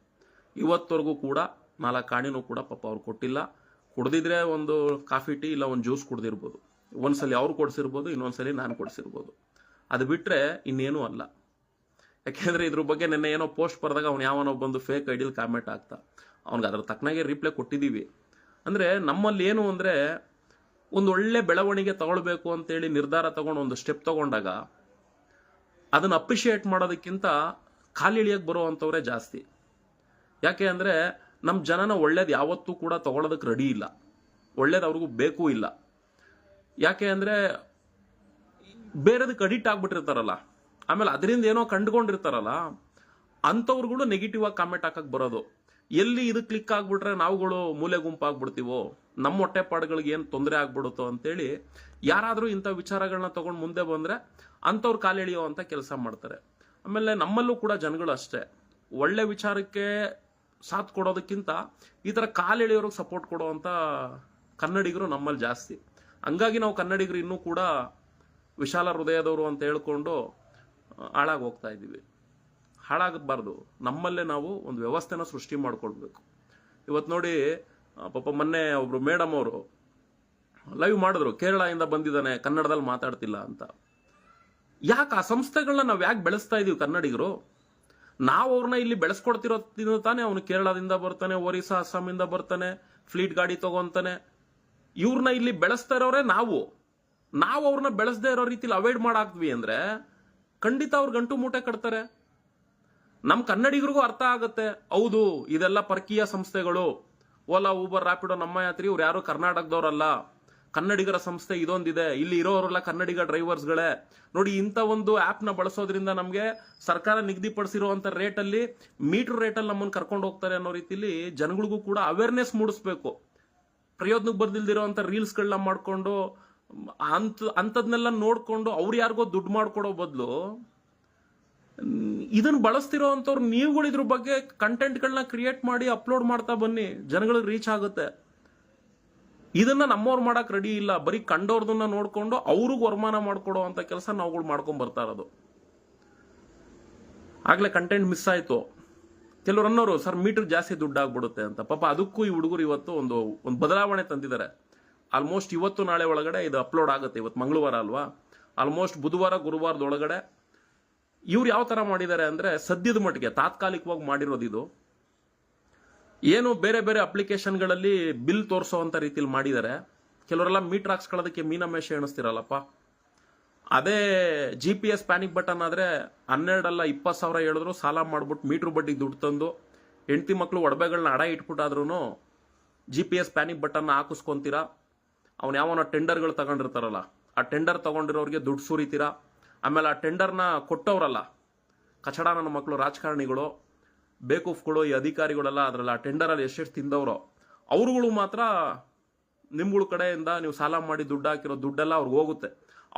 ಇವತ್ತವರೆಗೂ ಕೂಡ 4 ಕಾಣಿನೂ ಕೂಡ ಪಾಪ ಅವ್ರು ಕೊಟ್ಟಿಲ್ಲ. ಕುಡ್ದಿದ್ರೆ ಒಂದು ಕಾಫಿ ಟೀ ಇಲ್ಲ ಒಂದು ಜ್ಯೂಸ್ ಕುಡ್ದಿರ್ಬೋದು, ಒಂದ್ಸಲಿ ಅವ್ರು ಕೊಡ್ಸಿರ್ಬೋದು, ಇನ್ನೊಂದ್ಸಲಿ ನಾನು ಕೊಡ್ಸಿರ್ಬೋದು. ಅದು ಬಿಟ್ಟರೆ ಇನ್ನೇನೂ ಅಲ್ಲ. ಯಾಕೆಂದರೆ ಇದ್ರ ಬಗ್ಗೆ ನೆನ್ನೆ ಏನೋ ಪೋಸ್ಟ್ ಬರೆದಾಗ ಅವ್ನು ಯಾವನೋ ಬಂದು ಫೇಕ್ ಐಡಿಯಲ್ಲಿ ಕಾಮೆಂಟ್ ಆಗ್ತಾ, ಅವ್ನಿಗೆ ಅದ್ರ ತಕ್ಕನಾಗೆ ರಿಪ್ಲೈ ಕೊಟ್ಟಿದ್ದೀವಿ. ಅಂದರೆ ನಮ್ಮಲ್ಲಿ ಏನು ಅಂದರೆ, ಒಂದು ಒಳ್ಳೆ ಬೆಳವಣಿಗೆ ತಗೊಳ್ಬೇಕು ಅಂತೇಳಿ ನಿರ್ಧಾರ ತಗೊಂಡು ಒಂದು ಸ್ಟೆಪ್ ತಗೊಂಡಾಗ ಅದನ್ನು ಅಪ್ರಿಷಿಯೇಟ್ ಮಾಡೋದಕ್ಕಿಂತ ಕಾಲಿಳಿಯಕ್ಕೆ ಬರುವಂಥವ್ರೆ ಜಾಸ್ತಿ. ಯಾಕೆ ಅಂದರೆ ನಮ್ಮ ಜನನ ಒಳ್ಳೇದು ಯಾವತ್ತೂ ಕೂಡ ತಗೊಳ್ಳೋದಕ್ಕೆ ರೆಡಿ ಇಲ್ಲ, ಒಳ್ಳೇದು ಅವ್ರಿಗೂ ಬೇಕು ಇಲ್ಲ. ಯಾಕೆ ಅಂದರೆ ಬೇರೆದಕ್ಕೆ ಅಡಿಕ್ಟ್ ಆಗ್ಬಿಟ್ಟಿರ್ತಾರಲ್ಲ, ಆಮೇಲೆ ಅದರಿಂದ ಏನೋ ಕಂಡುಕೊಂಡಿರ್ತಾರಲ್ಲ, ಅಂಥವ್ರುಗಳು ನೆಗೆಟಿವ್ ಆಗಿ ಕಾಮೆಂಟ್ ಹಾಕಕ್ಕೆ ಬರೋದು. ಎಲ್ಲಿ ಇದು ಕ್ಲಿಕ್ ಆಗ್ಬಿಟ್ರೆ ನಾವುಗಳು ಮೂಲೆ ಗುಂಪಾಗ್ಬಿಡ್ತೀವೋ, ನಮ್ಮ ಹೊಟ್ಟೆಪಾಡುಗಳಿಗೆ ಏನು ತೊಂದರೆ ಆಗ್ಬಿಡುತ್ತೋ ಅಂತೇಳಿ ಯಾರಾದರೂ ಇಂಥ ವಿಚಾರಗಳನ್ನ ತಗೊಂಡು ಮುಂದೆ ಬಂದರೆ ಅಂಥವ್ರು ಕಾಲೆಳೆಯೋ ಅಂತ ಕೆಲಸ ಮಾಡ್ತಾರೆ. ಆಮೇಲೆ ನಮ್ಮಲ್ಲೂ ಕೂಡ ಜನಗಳು ಅಷ್ಟೇ, ಒಳ್ಳೆ ವಿಚಾರಕ್ಕೆ ಸಾಥ್ ಕೊಡೋದಕ್ಕಿಂತ ಈ ಥರ ಕಾಲೆಳೆಯೋರಿಗೆ ಸಪೋರ್ಟ್ ಕೊಡೋವಂಥ ಕನ್ನಡಿಗರು ನಮ್ಮಲ್ಲಿ ಜಾಸ್ತಿ. ಹಂಗಾಗಿ ನಾವು ಕನ್ನಡಿಗರು ಇನ್ನೂ ಕೂಡ ವಿಶಾಲ ಹೃದಯದವರು ಅಂತ ಹೇಳ್ಕೊಂಡು ಹಾಳಾಗಿ ಹೋಗ್ತಾ ಇದ್ದೀವಿ. ಹಾಳಾಗಬಾರ್ದು, ನಮ್ಮಲ್ಲೇ ನಾವು ಒಂದು ವ್ಯವಸ್ಥೆನ ಸೃಷ್ಟಿ ಮಾಡ್ಕೊಳ್ಬೇಕು. ಇವತ್ತು ನೋಡಿ, ಪಾಪ ಮೊನ್ನೆ ಒಬ್ರು ಮೇಡಮ್ ಅವರು ಲೈವ್ ಮಾಡಿದ್ರು, ಕೇರಳದಿಂದ ಬಂದಿದ್ದಾನೆ ಕನ್ನಡದಲ್ಲಿ ಮಾತಾಡ್ತಿಲ್ಲ ಅಂತ. ಯಾಕೆ ಆ ಸಂಸ್ಥೆಗಳನ್ನ ನಾವು ಯಾಕೆ ಬೆಳೆಸ್ತಾ ಇದೀವಿ ಕನ್ನಡಿಗರು? ನಾವು ಅವ್ರನ್ನ ಇಲ್ಲಿ ಬೆಳೆಸ್ಕೊಡ್ತಿರೋ ತಾನೇ. ಅವನು ಕೇರಳದಿಂದ ಬರ್ತಾನೆ, ಒರಿಸ್ಸಾ ಅಸ್ಸಾಮಿಂದ ಬರ್ತಾನೆ, ಫ್ಲೀಟ್ ಗಾಡಿ ತಗೊಂತಾನೆ. ಇವ್ರನ್ನ ಇಲ್ಲಿ ಬೆಳೆಸ್ತಾ ಇರೋರೆ ನಾವು ಅವ್ರನ್ನ ಬೆಳೆಸದೇ ಇರೋ ರೀತಿಲಿ ಅವಾಯ್ಡ್ ಮಾಡಾಕ್ದ್ವಿ ಅಂದ್ರೆ ಖಂಡಿತ ಅವ್ರು ಗಂಟು ಮೂಟೆ ಕಟ್ತಾರೆ. ನಮ್ಮ ಕನ್ನಡಿಗರಿಗೂ ಅರ್ಥ ಆಗುತ್ತೆ, ಹೌದು ಇದೆಲ್ಲ ಪರಕೀಯ ಸಂಸ್ಥೆಗಳು, ಓಲಾ ಊಬರ್ ರ್ಯಾಪಿಡೋ ನಮ್ಮ ಯಾತ್ರಿ, ಇವ್ರು ಯಾರು ಕರ್ನಾಟಕದವರಲ್ಲ, ಕನ್ನಡಿಗರ ಸಂಸ್ಥೆ ಇದೊಂದಿದೆ, ಇಲ್ಲಿ ಇರೋರೆಲ್ಲ ಕನ್ನಡಿಗ ಡ್ರೈವರ್ಸ್ಗಳೇ. ನೋಡಿ, ಇಂಥ ಒಂದು ಆ್ಯಪ್ನ ಬಳಸೋದ್ರಿಂದ ನಮಗೆ ಸರ್ಕಾರ ನಿಗದಿಪಡಿಸಿರುವಂಥ ರೇಟಲ್ಲಿ, ಮೀಟರ್ ರೇಟಲ್ಲಿ ನಮ್ಮನ್ನು ಕರ್ಕೊಂಡು ಹೋಗ್ತಾರೆ ಅನ್ನೋ ರೀತಿಲಿ ಜನಗಳಿಗೂ ಕೂಡ ಅವೇರ್ನೆಸ್ ಮೂಡಿಸ್ಬೇಕು. ಪ್ರಯೋಜನಕ್ಕೆ ಬರ್ದಿಲ್ದಿರೋಂಥ ರೀಲ್ಸ್ಗಳನ್ನ ಮಾಡಿಕೊಂಡು ಅಂಥದ್ನೆಲ್ಲ ನೋಡಿಕೊಂಡು ಅವ್ರು ಯಾರಿಗೋ ದುಡ್ಡು ಮಾಡ್ಕೊಡೋ ಬದಲು ಇದನ್ನ ಬಳಸ್ತಿರೋ ಅಂಥವ್ರು ನೀವುಗಳು ಇದ್ರ ಬಗ್ಗೆ ಕಂಟೆಂಟ್ಗಳನ್ನ ಕ್ರಿಯೇಟ್ ಮಾಡಿ ಅಪ್ಲೋಡ್ ಮಾಡ್ತಾ ಬನ್ನಿ, ಜನಗಳಿಗೆ ರೀಚ್ ಆಗುತ್ತೆ. ಇದನ್ನ ನಮ್ಮವ್ರು ಮಾಡಕ್ ರೆಡಿ ಇಲ್ಲ, ಬರೀ ಕಂಡವ್ರದನ್ನ ನೋಡ್ಕೊಂಡು ಅವ್ರಿಗೆ ವರಮಾನ ಮಾಡ್ಕೊಡೋ ಅಂತ ಕೆಲಸ ನಾವುಗಳು ಮಾಡ್ಕೊಂಡ್ ಬರ್ತಾ ಇರೋದು. ಆಗ್ಲೇ ಕಂಟೆಂಟ್ ಮಿಸ್ ಆಯ್ತು. ಕೆಲವ್ರು ಅನ್ನೋರು, ಸರ್ ಮೀಟರ್ ಜಾಸ್ತಿ ದುಡ್ಡು ಆಗ್ಬಿಡುತ್ತೆ ಅಂತ. ಪಾಪ ಅದಕ್ಕೂ ಈ ಹುಡುಗರು ಇವತ್ತು ಒಂದು ಬದಲಾವಣೆ ತಂದಿದ್ದಾರೆ. ಆಲ್ಮೋಸ್ಟ್ ಇವತ್ತು ನಾಳೆ ಒಳಗಡೆ ಇದು ಅಪ್ಲೋಡ್ ಆಗುತ್ತೆ. ಇವತ್ತು ಮಂಗಳವಾರ ಅಲ್ವಾ, ಆಲ್ಮೋಸ್ಟ್ ಬುಧವಾರ ಗುರುವಾರದೊಳಗಡೆ ಇವ್ರು ಯಾವ ತರ ಮಾಡಿದ್ದಾರೆ ಅಂದ್ರೆ, ಸದ್ಯದ ಮಟ್ಟಿಗೆ ತಾತ್ಕಾಲಿಕವಾಗಿ ಮಾಡಿರೋದು ಇದು. ಏನು ಬೇರೆ ಬೇರೆ ಅಪ್ಲಿಕೇಶನ್ಗಳಲ್ಲಿ ಬಿಲ್ ತೋರಿಸೋ ಅಂತ ರೀತಿಲಿ ಮಾಡಿದ್ದಾರೆ. ಕೆಲವರೆಲ್ಲ ಮೀಟರ್ ಹಾಕ್ಸ್ಕೊಳ್ಳೋದಕ್ಕೆ ಮೀನಮೇಷ ಎಣಿಸ್ತಿರಲ್ಲಪ್ಪ, ಅದೇ GPS ಪ್ಯಾನಿಕ್ ಬಟನ್ ಆದ್ರೆ 12 ಅಲ್ಲ 20,000 ಹೇಳಿದ್ರು ಸಾಲ ಮಾಡ್ಬಿಟ್ಟು ಮೀಟರ್ ಬಡ್ಡಿಗೆ ದುಡ್ಡು ತಂದು ಹೆಂಡತಿ ಮಕ್ಕಳು ಒಡವೆಗಳನ್ನ ಅಡ ಇಟ್ಬಿಟ್ಟಾದ್ರೂ GPS ಪ್ಯಾನಿಕ್ ಬಟನ್ ಹಾಕಿಸ್ಕೊಂತೀರಾ. ಅವ್ನು ಯಾವನ ಟೆಂಡರ್ಗಳು ತಗೊಂಡಿರ್ತಾರಲ್ಲ, ಆ ಟೆಂಡರ್ ತಗೊಂಡಿರೋರಿಗೆ ದುಡ್ಡು ಸುರಿತೀರಾ. ಆಮೇಲೆ ಆ ಟೆಂಡರ್ನ ಕೊಟ್ಟವ್ರಲ್ಲ, ಕಚಡ ನನ್ನ ಮಕ್ಕಳು ರಾಜಕಾರಣಿಗಳು, ಬೇಕೂಫ್ಗಳು, ಈ ಅಧಿಕಾರಿಗಳೆಲ್ಲ ಅದರಲ್ಲಿ ಆ ಟೆಂಡರಲ್ಲಿ ಎಷ್ಟೆಷ್ಟು ತಿಂದವ್ರೋ ಅವ್ರುಗಳು ಮಾತ್ರ ನಿಮ್ಗಳ ಕಡೆಯಿಂದ ನೀವು ಸಾಲ ಮಾಡಿ ದುಡ್ಡು ಹಾಕಿರೋ ದುಡ್ಡೆಲ್ಲ ಅವ್ರಿಗೆ ಹೋಗುತ್ತೆ.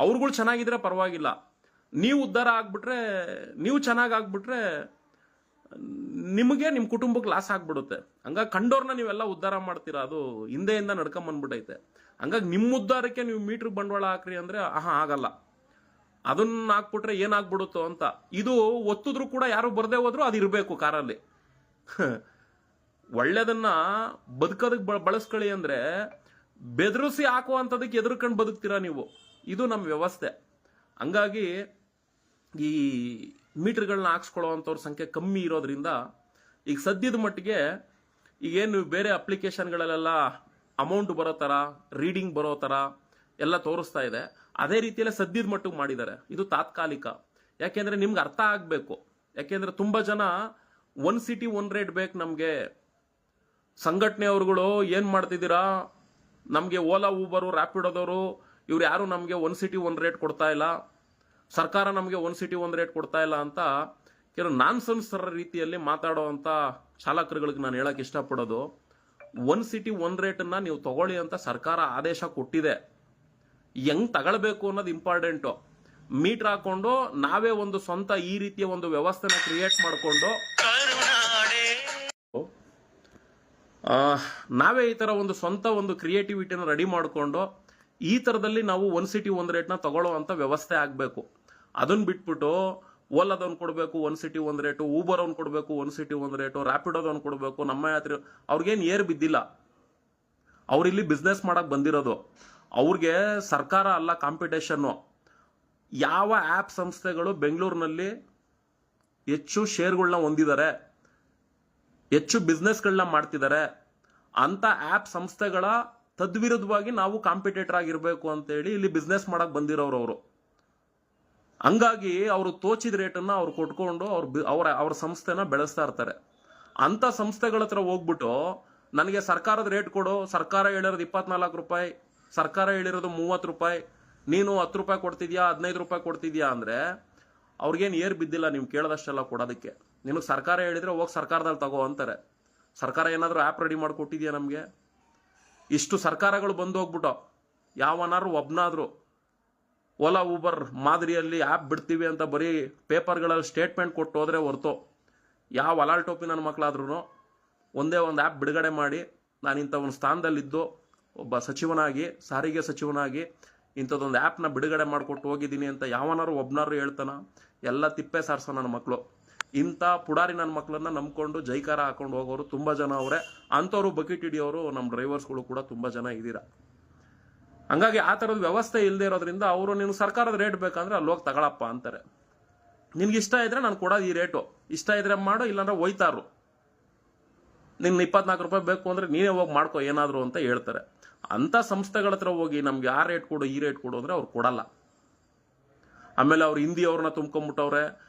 ಅವ್ರುಗಳು ಚೆನ್ನಾಗಿದ್ರೆ ಪರವಾಗಿಲ್ಲ, ನೀವು ಉದ್ಧಾರ ಆಗ್ಬಿಟ್ರೆ, ನೀವು ಚೆನ್ನಾಗಾಗ್ಬಿಟ್ರೆ ನಿಮಗೆ ನಿಮ್ಮ ಕುಟುಂಬಕ್ಕೆ ಲಾಸ್ ಆಗ್ಬಿಡುತ್ತೆ. ಹಂಗಾಗಿ ಕಂಡೋರ್ನ ನೀವೆಲ್ಲ ಉದ್ಧಾರ ಮಾಡ್ತೀರಾ, ಅದು ಹಿಂದೆಯಿಂದ ನಡ್ಕೊಂಬಂದ್ಬಿಟ್ಟೈತೆ. ಹಂಗಾಗಿ ನಿಮ್ಮ ಉದ್ಧಾರಕ್ಕೆ ನೀವು ಮೀಟರ್ ಬಂಡವಾಳ ಹಾಕ್ರಿ ಅಂದ್ರೆ ಆಗಲ್ಲ. ಅದನ್ನ ಹಾಕ್ಬಿಟ್ರೆ ಏನಾಗ್ಬಿಡುತ್ತೋ ಅಂತ. ಇದು ಒತ್ತಿದ್ರು ಕೂಡ ಯಾರು ಬರ್ದೇ ಹೋದ್ರು ಅದು ಇರಬೇಕು ಕಾರಲ್ಲಿ. ಒಳ್ಳೇದನ್ನ ಬದುಕೋದಕ್ಕೆ ಬಳಸ್ಕೊಳ್ಳಿ ಅಂದ್ರೆ ಬೆದರಿಸಿ ಹಾಕುವಂಥದಕ್ಕೆ ಎದುರ್ಕೊಂಡು ಬದುಕ್ತೀರಾ ನೀವು. ಇದು ನಮ್ಮ ವ್ಯವಸ್ಥೆ. ಹಂಗಾಗಿ ಈ ಮೀಟರ್ಗಳನ್ನ ಹಾಕ್ಸ್ಕೊಳ್ಳೋವಂಥವ್ರ ಸಂಖ್ಯೆ ಕಮ್ಮಿ ಇರೋದ್ರಿಂದ ಈಗ ಸದ್ಯದ ಮಟ್ಟಿಗೆ ಈಗೇನು ಬೇರೆ ಅಪ್ಲಿಕೇಶನ್ಗಳಲ್ಲೆಲ್ಲ ಅಮೌಂಟ್ ಬರೋ ಥರ, ರೀಡಿಂಗ್ ಬರೋ ಥರ ಎಲ್ಲ ತೋರಿಸ್ತಾ ಇದೆ, ಅದೇ ರೀತಿಯಲ್ಲೇ ಸದ್ಯದ ಮಟ್ಟಿಗೆ ಮಾಡಿದ್ದಾರೆ. ಇದು ತಾತ್ಕಾಲಿಕ. ಯಾಕೆಂದ್ರೆ ನಿಮ್ಗೆ ಅರ್ಥ ಆಗಬೇಕು. ಯಾಕೆಂದ್ರೆ ತುಂಬಾ ಜನ 1 ಸಿಟಿ 1 ರೇಟ್ ಬೇಕು ನಮಗೆ, ಸಂಘಟನೆಯವ್ರುಗಳು ಏನ್ ಮಾಡ್ತಿದ್ದೀರಾ, ನಮಗೆ ಓಲಾ ಊಬರು ರ್ಯಾಪಿಡೋದವರು ಇವ್ರು ಯಾರು ನಮಗೆ 1 ಸಿಟಿ 1 ರೇಟ್ ಕೊಡ್ತಾ ಇಲ್ಲ, ಸರ್ಕಾರ ನಮಗೆ 1 ಸಿಟಿ 1 ರೇಟ್ ಕೊಡ್ತಾ ಇಲ್ಲ ಅಂತ ಕೆಲವು ನಾನ್ಸೆನ್ಸ್ ರೀತಿಯಲ್ಲಿ ಮಾತಾಡೋವಂಥ ಚಾಲಕರುಗಳಿಗೆ ನಾನು ಹೇಳಕ್ ಇಷ್ಟಪಡೋದು, 1 ಸಿಟಿ 1 ರೇಟನ್ನ ನೀವು ತಗೊಳ್ಳಿ ಅಂತ ಸರ್ಕಾರ ಆದೇಶ ಕೊಟ್ಟಿದೆ. ಹೆಂಗ್ ತಗೊಳ್ಬೇಕು ಅನ್ನೋದು ಇಂಪಾರ್ಟೆಂಟು. ಮೀಟರ್ ಹಾಕೊಂಡು ನಾವೇ ಒಂದು ಸ್ವಂತ ಈ ರೀತಿಯ ಒಂದು ವ್ಯವಸ್ಥೆನ ಕ್ರಿಯೇಟ್ ಮಾಡಿಕೊಂಡು ನಾವೇ ಈ ಥರ ಒಂದು ಸ್ವಂತ ಒಂದು ಕ್ರಿಯೇಟಿವಿಟಿನ ರೆಡಿ ಮಾಡಿಕೊಂಡು ಈ ಥರದಲ್ಲಿ ನಾವು ಒನ್ ಸಿಟಿ ಒಂದು ರೇಟ್ನ ತಗೊಳ್ಳೋ ಅಂತ ವ್ಯವಸ್ಥೆ ಆಗಬೇಕು. ಅದನ್ನ ಬಿಟ್ಬಿಟ್ಟು ಓಲಾದವ್ನು ಕೊಡಬೇಕು ಒನ್ ಸಿಟಿ ಒಂದು ರೇಟು, ಊಬರ್ ಅವ್ನು ಕೊಡಬೇಕು ಒನ್ ಸಿಟಿ ಒಂದು ರೇಟು, ರ್ಯಾಪಿಡೋದವ್ನು ಕೊಡಬೇಕು, ನಮ್ಮ ಯಾತ್ರೆ ಅವ್ರಿಗೇನು ಏರ್ ಬಿದ್ದಿಲ್ಲ. ಅವ್ರಿಲ್ಲಿ ಬಿಸ್ನೆಸ್ ಮಾಡಕ್ ಬಂದಿರೋದು. ಅವ್ರಿಗೆ ಸರ್ಕಾರ ಅಲ್ಲ ಕಾಂಪಿಟೇಷನ್ನು. ಯಾವ ಆ್ಯಪ್ ಸಂಸ್ಥೆಗಳು ಬೆಂಗಳೂರಿನಲ್ಲಿ ಹೆಚ್ಚು ಶೇರ್ಗಳನ್ನ ಹೊಂದಿದ್ದಾರೆ, ಹೆಚ್ಚು ಬಿಸ್ನೆಸ್ಗಳನ್ನ ಮಾಡ್ತಿದ್ದಾರೆ, ಅಂತ ಆ್ಯಪ್ ಸಂಸ್ಥೆಗಳ ತದ್ವಿರುದ್ಧವಾಗಿ ನಾವು ಕಾಂಪಿಟೇಟರ್ ಆಗಿರ್ಬೇಕು ಅಂತೇಳಿ ಇಲ್ಲಿ ಬಿಸ್ನೆಸ್ ಮಾಡಕ್ ಬಂದಿರೋರು ಅವರು. ಹಂಗಾಗಿ ಅವರು ತೋಚಿದ ರೇಟನ್ನ ಅವ್ರು ಕೊಟ್ಕೊಂಡು ಅವ್ರ ಸಂಸ್ಥೆನ ಬೆಳೆಸ್ತಾ ಇರ್ತಾರೆ. ಅಂತ ಸಂಸ್ಥೆಗಳ ಹತ್ರ ಹೋಗ್ಬಿಟ್ಟು ನನಗೆ ಸರ್ಕಾರದ ರೇಟ್ ಕೊಡು, ಸರ್ಕಾರ ಹೇಳಿರೋದು 24 ರೂಪಾಯಿ, ಸರ್ಕಾರ ಹೇಳಿರೋದು 30 ರೂಪಾಯಿ, ನೀನು 10 ರೂಪಾಯಿ ಕೊಡ್ತಿದ್ಯಾ 15 ರೂಪಾಯಿ ಕೊಡ್ತಿದ್ಯಾ ಅಂದ್ರೆ ಅವ್ರಿಗೇನು ಏರ್ ಬಿದ್ದಿಲ್ಲ ನೀವು ಕೇಳೋದಷ್ಟೆಲ್ಲ ಕೊಡೋದಕ್ಕೆ. ನಿಮಗೆ ಸರ್ಕಾರ ಹೇಳಿದ್ರೆ ಹೋಗಿ ಸರ್ಕಾರದಲ್ಲಿ ತಗೋ ಅಂತಾರೆ. ಸರ್ಕಾರ ಏನಾದರೂ ಆ್ಯಪ್ ರೆಡಿ ಮಾಡಿಕೊಟ್ಟಿದ್ಯಾ ನಮಗೆ? ಇಷ್ಟು ಸರ್ಕಾರಗಳು ಬಂದು ಹೋಗ್ಬಿಟ್ಟು ಯಾವನಾದ್ರು ಒಬ್ನಾದ್ರು ಓಲಾ ಊಬರ್ ಮಾದರಿಯಲ್ಲಿ ಆ್ಯಪ್ ಬಿಡ್ತೀವಿ ಅಂತ ಬರೀ ಪೇಪರ್ಗಳಲ್ಲಿ ಸ್ಟೇಟ್ಮೆಂಟ್ ಕೊಟ್ಟು ಹೋದ್ರೆ ಹೊರತು ಯಾವ ಅಲಾಲ್ ಟೋಪಿ ನನ್ನ ಮಕ್ಕಳಾದ್ರೂ ಒಂದೇ ಒಂದು ಆ್ಯಪ್ ಬಿಡುಗಡೆ ಮಾಡಿ ನಾನು ಇಂಥ ಒಂದು ಸ್ಥಾನದಲ್ಲಿದ್ದು ಒಬ್ಬ ಸಚಿವನಾಗಿ, ಸಾರಿಗೆ ಸಚಿವನಾಗಿ ಇಂಥದ್ದೊಂದು ಆ್ಯಪ್ನ ಬಿಡುಗಡೆ ಮಾಡಿಕೊಟ್ಟು ಹೋಗಿದ್ದೀನಿ ಅಂತ ಯಾವನಾರು ಒಬ್ನಾರು ಹೇಳ್ತಾನ? ಎಲ್ಲ ತಿಪ್ಪೆ ಸಾರಿಸೋ ನನ್ನ ಮಕ್ಕಳು. ಇಂಥ ಪುಡಾರಿ ನನ್ನ ಮಕ್ಕಳನ್ನ ನಂಬ್ಕೊಂಡು ಜೈಕಾರ ಹಾಕೊಂಡು ಹೋಗೋರು ತುಂಬ ಜನ ಅವರೇ. ಅಂಥವ್ರು ಬಕೆಟ್ ಹಿಡಿಯೋರು ನಮ್ಮ ಡ್ರೈವರ್ಸ್ಗಳು ಕೂಡ ತುಂಬ ಜನ ಇದ್ದೀರಾ. ಹಂಗಾಗಿ ಆ ಥರದ ವ್ಯವಸ್ಥೆ ಇಲ್ಲದೆ ಇರೋದ್ರಿಂದ ಅವರು ನೀನು ಸರ್ಕಾರದ ರೇಟ್ ಬೇಕಂದ್ರೆ ಅಲ್ಲಿ ಹೋಗಿ ತಗೊಳಪ್ಪ ಅಂತಾರೆ. ನಿನ್ಗೆ ಇಷ್ಟ ಇದ್ರೆ ನಾನು ಕೊಡೋದು ಈ ರೇಟು, ಇಷ್ಟ ಇದ್ರೆ ಮಾಡು, ಇಲ್ಲಾಂದ್ರೆ ಹೋಯ್ತಾರು. ನಿನ್ನ 24 ರೂಪಾಯಿ ಬೇಕು ಅಂದ್ರೆ ನೀನೇ ಹೋಗಿ ಮಾಡ್ಕೋ ಏನಾದ್ರು ಅಂತ ಹೇಳ್ತಾರೆ. ಅಂಥ ಸಂಸ್ಥೆಗಳ ಹತ್ರ ಹೋಗಿ ನಮ್ಗೆ ಆ ರೇಟ್ ಕೊಡು ಈ ರೇಟ್ ಕೊಡು ಅಂದ್ರೆ ಅವ್ರು ಕೊಡಲ್ಲ. ಆಮೇಲೆ ಅವ್ರು ಹಿಂದಿಯವ್ರನ್ನ ತುಂಬ್ಕೊಂಡ್ಬಿಟ್ಟವ್ರೆ,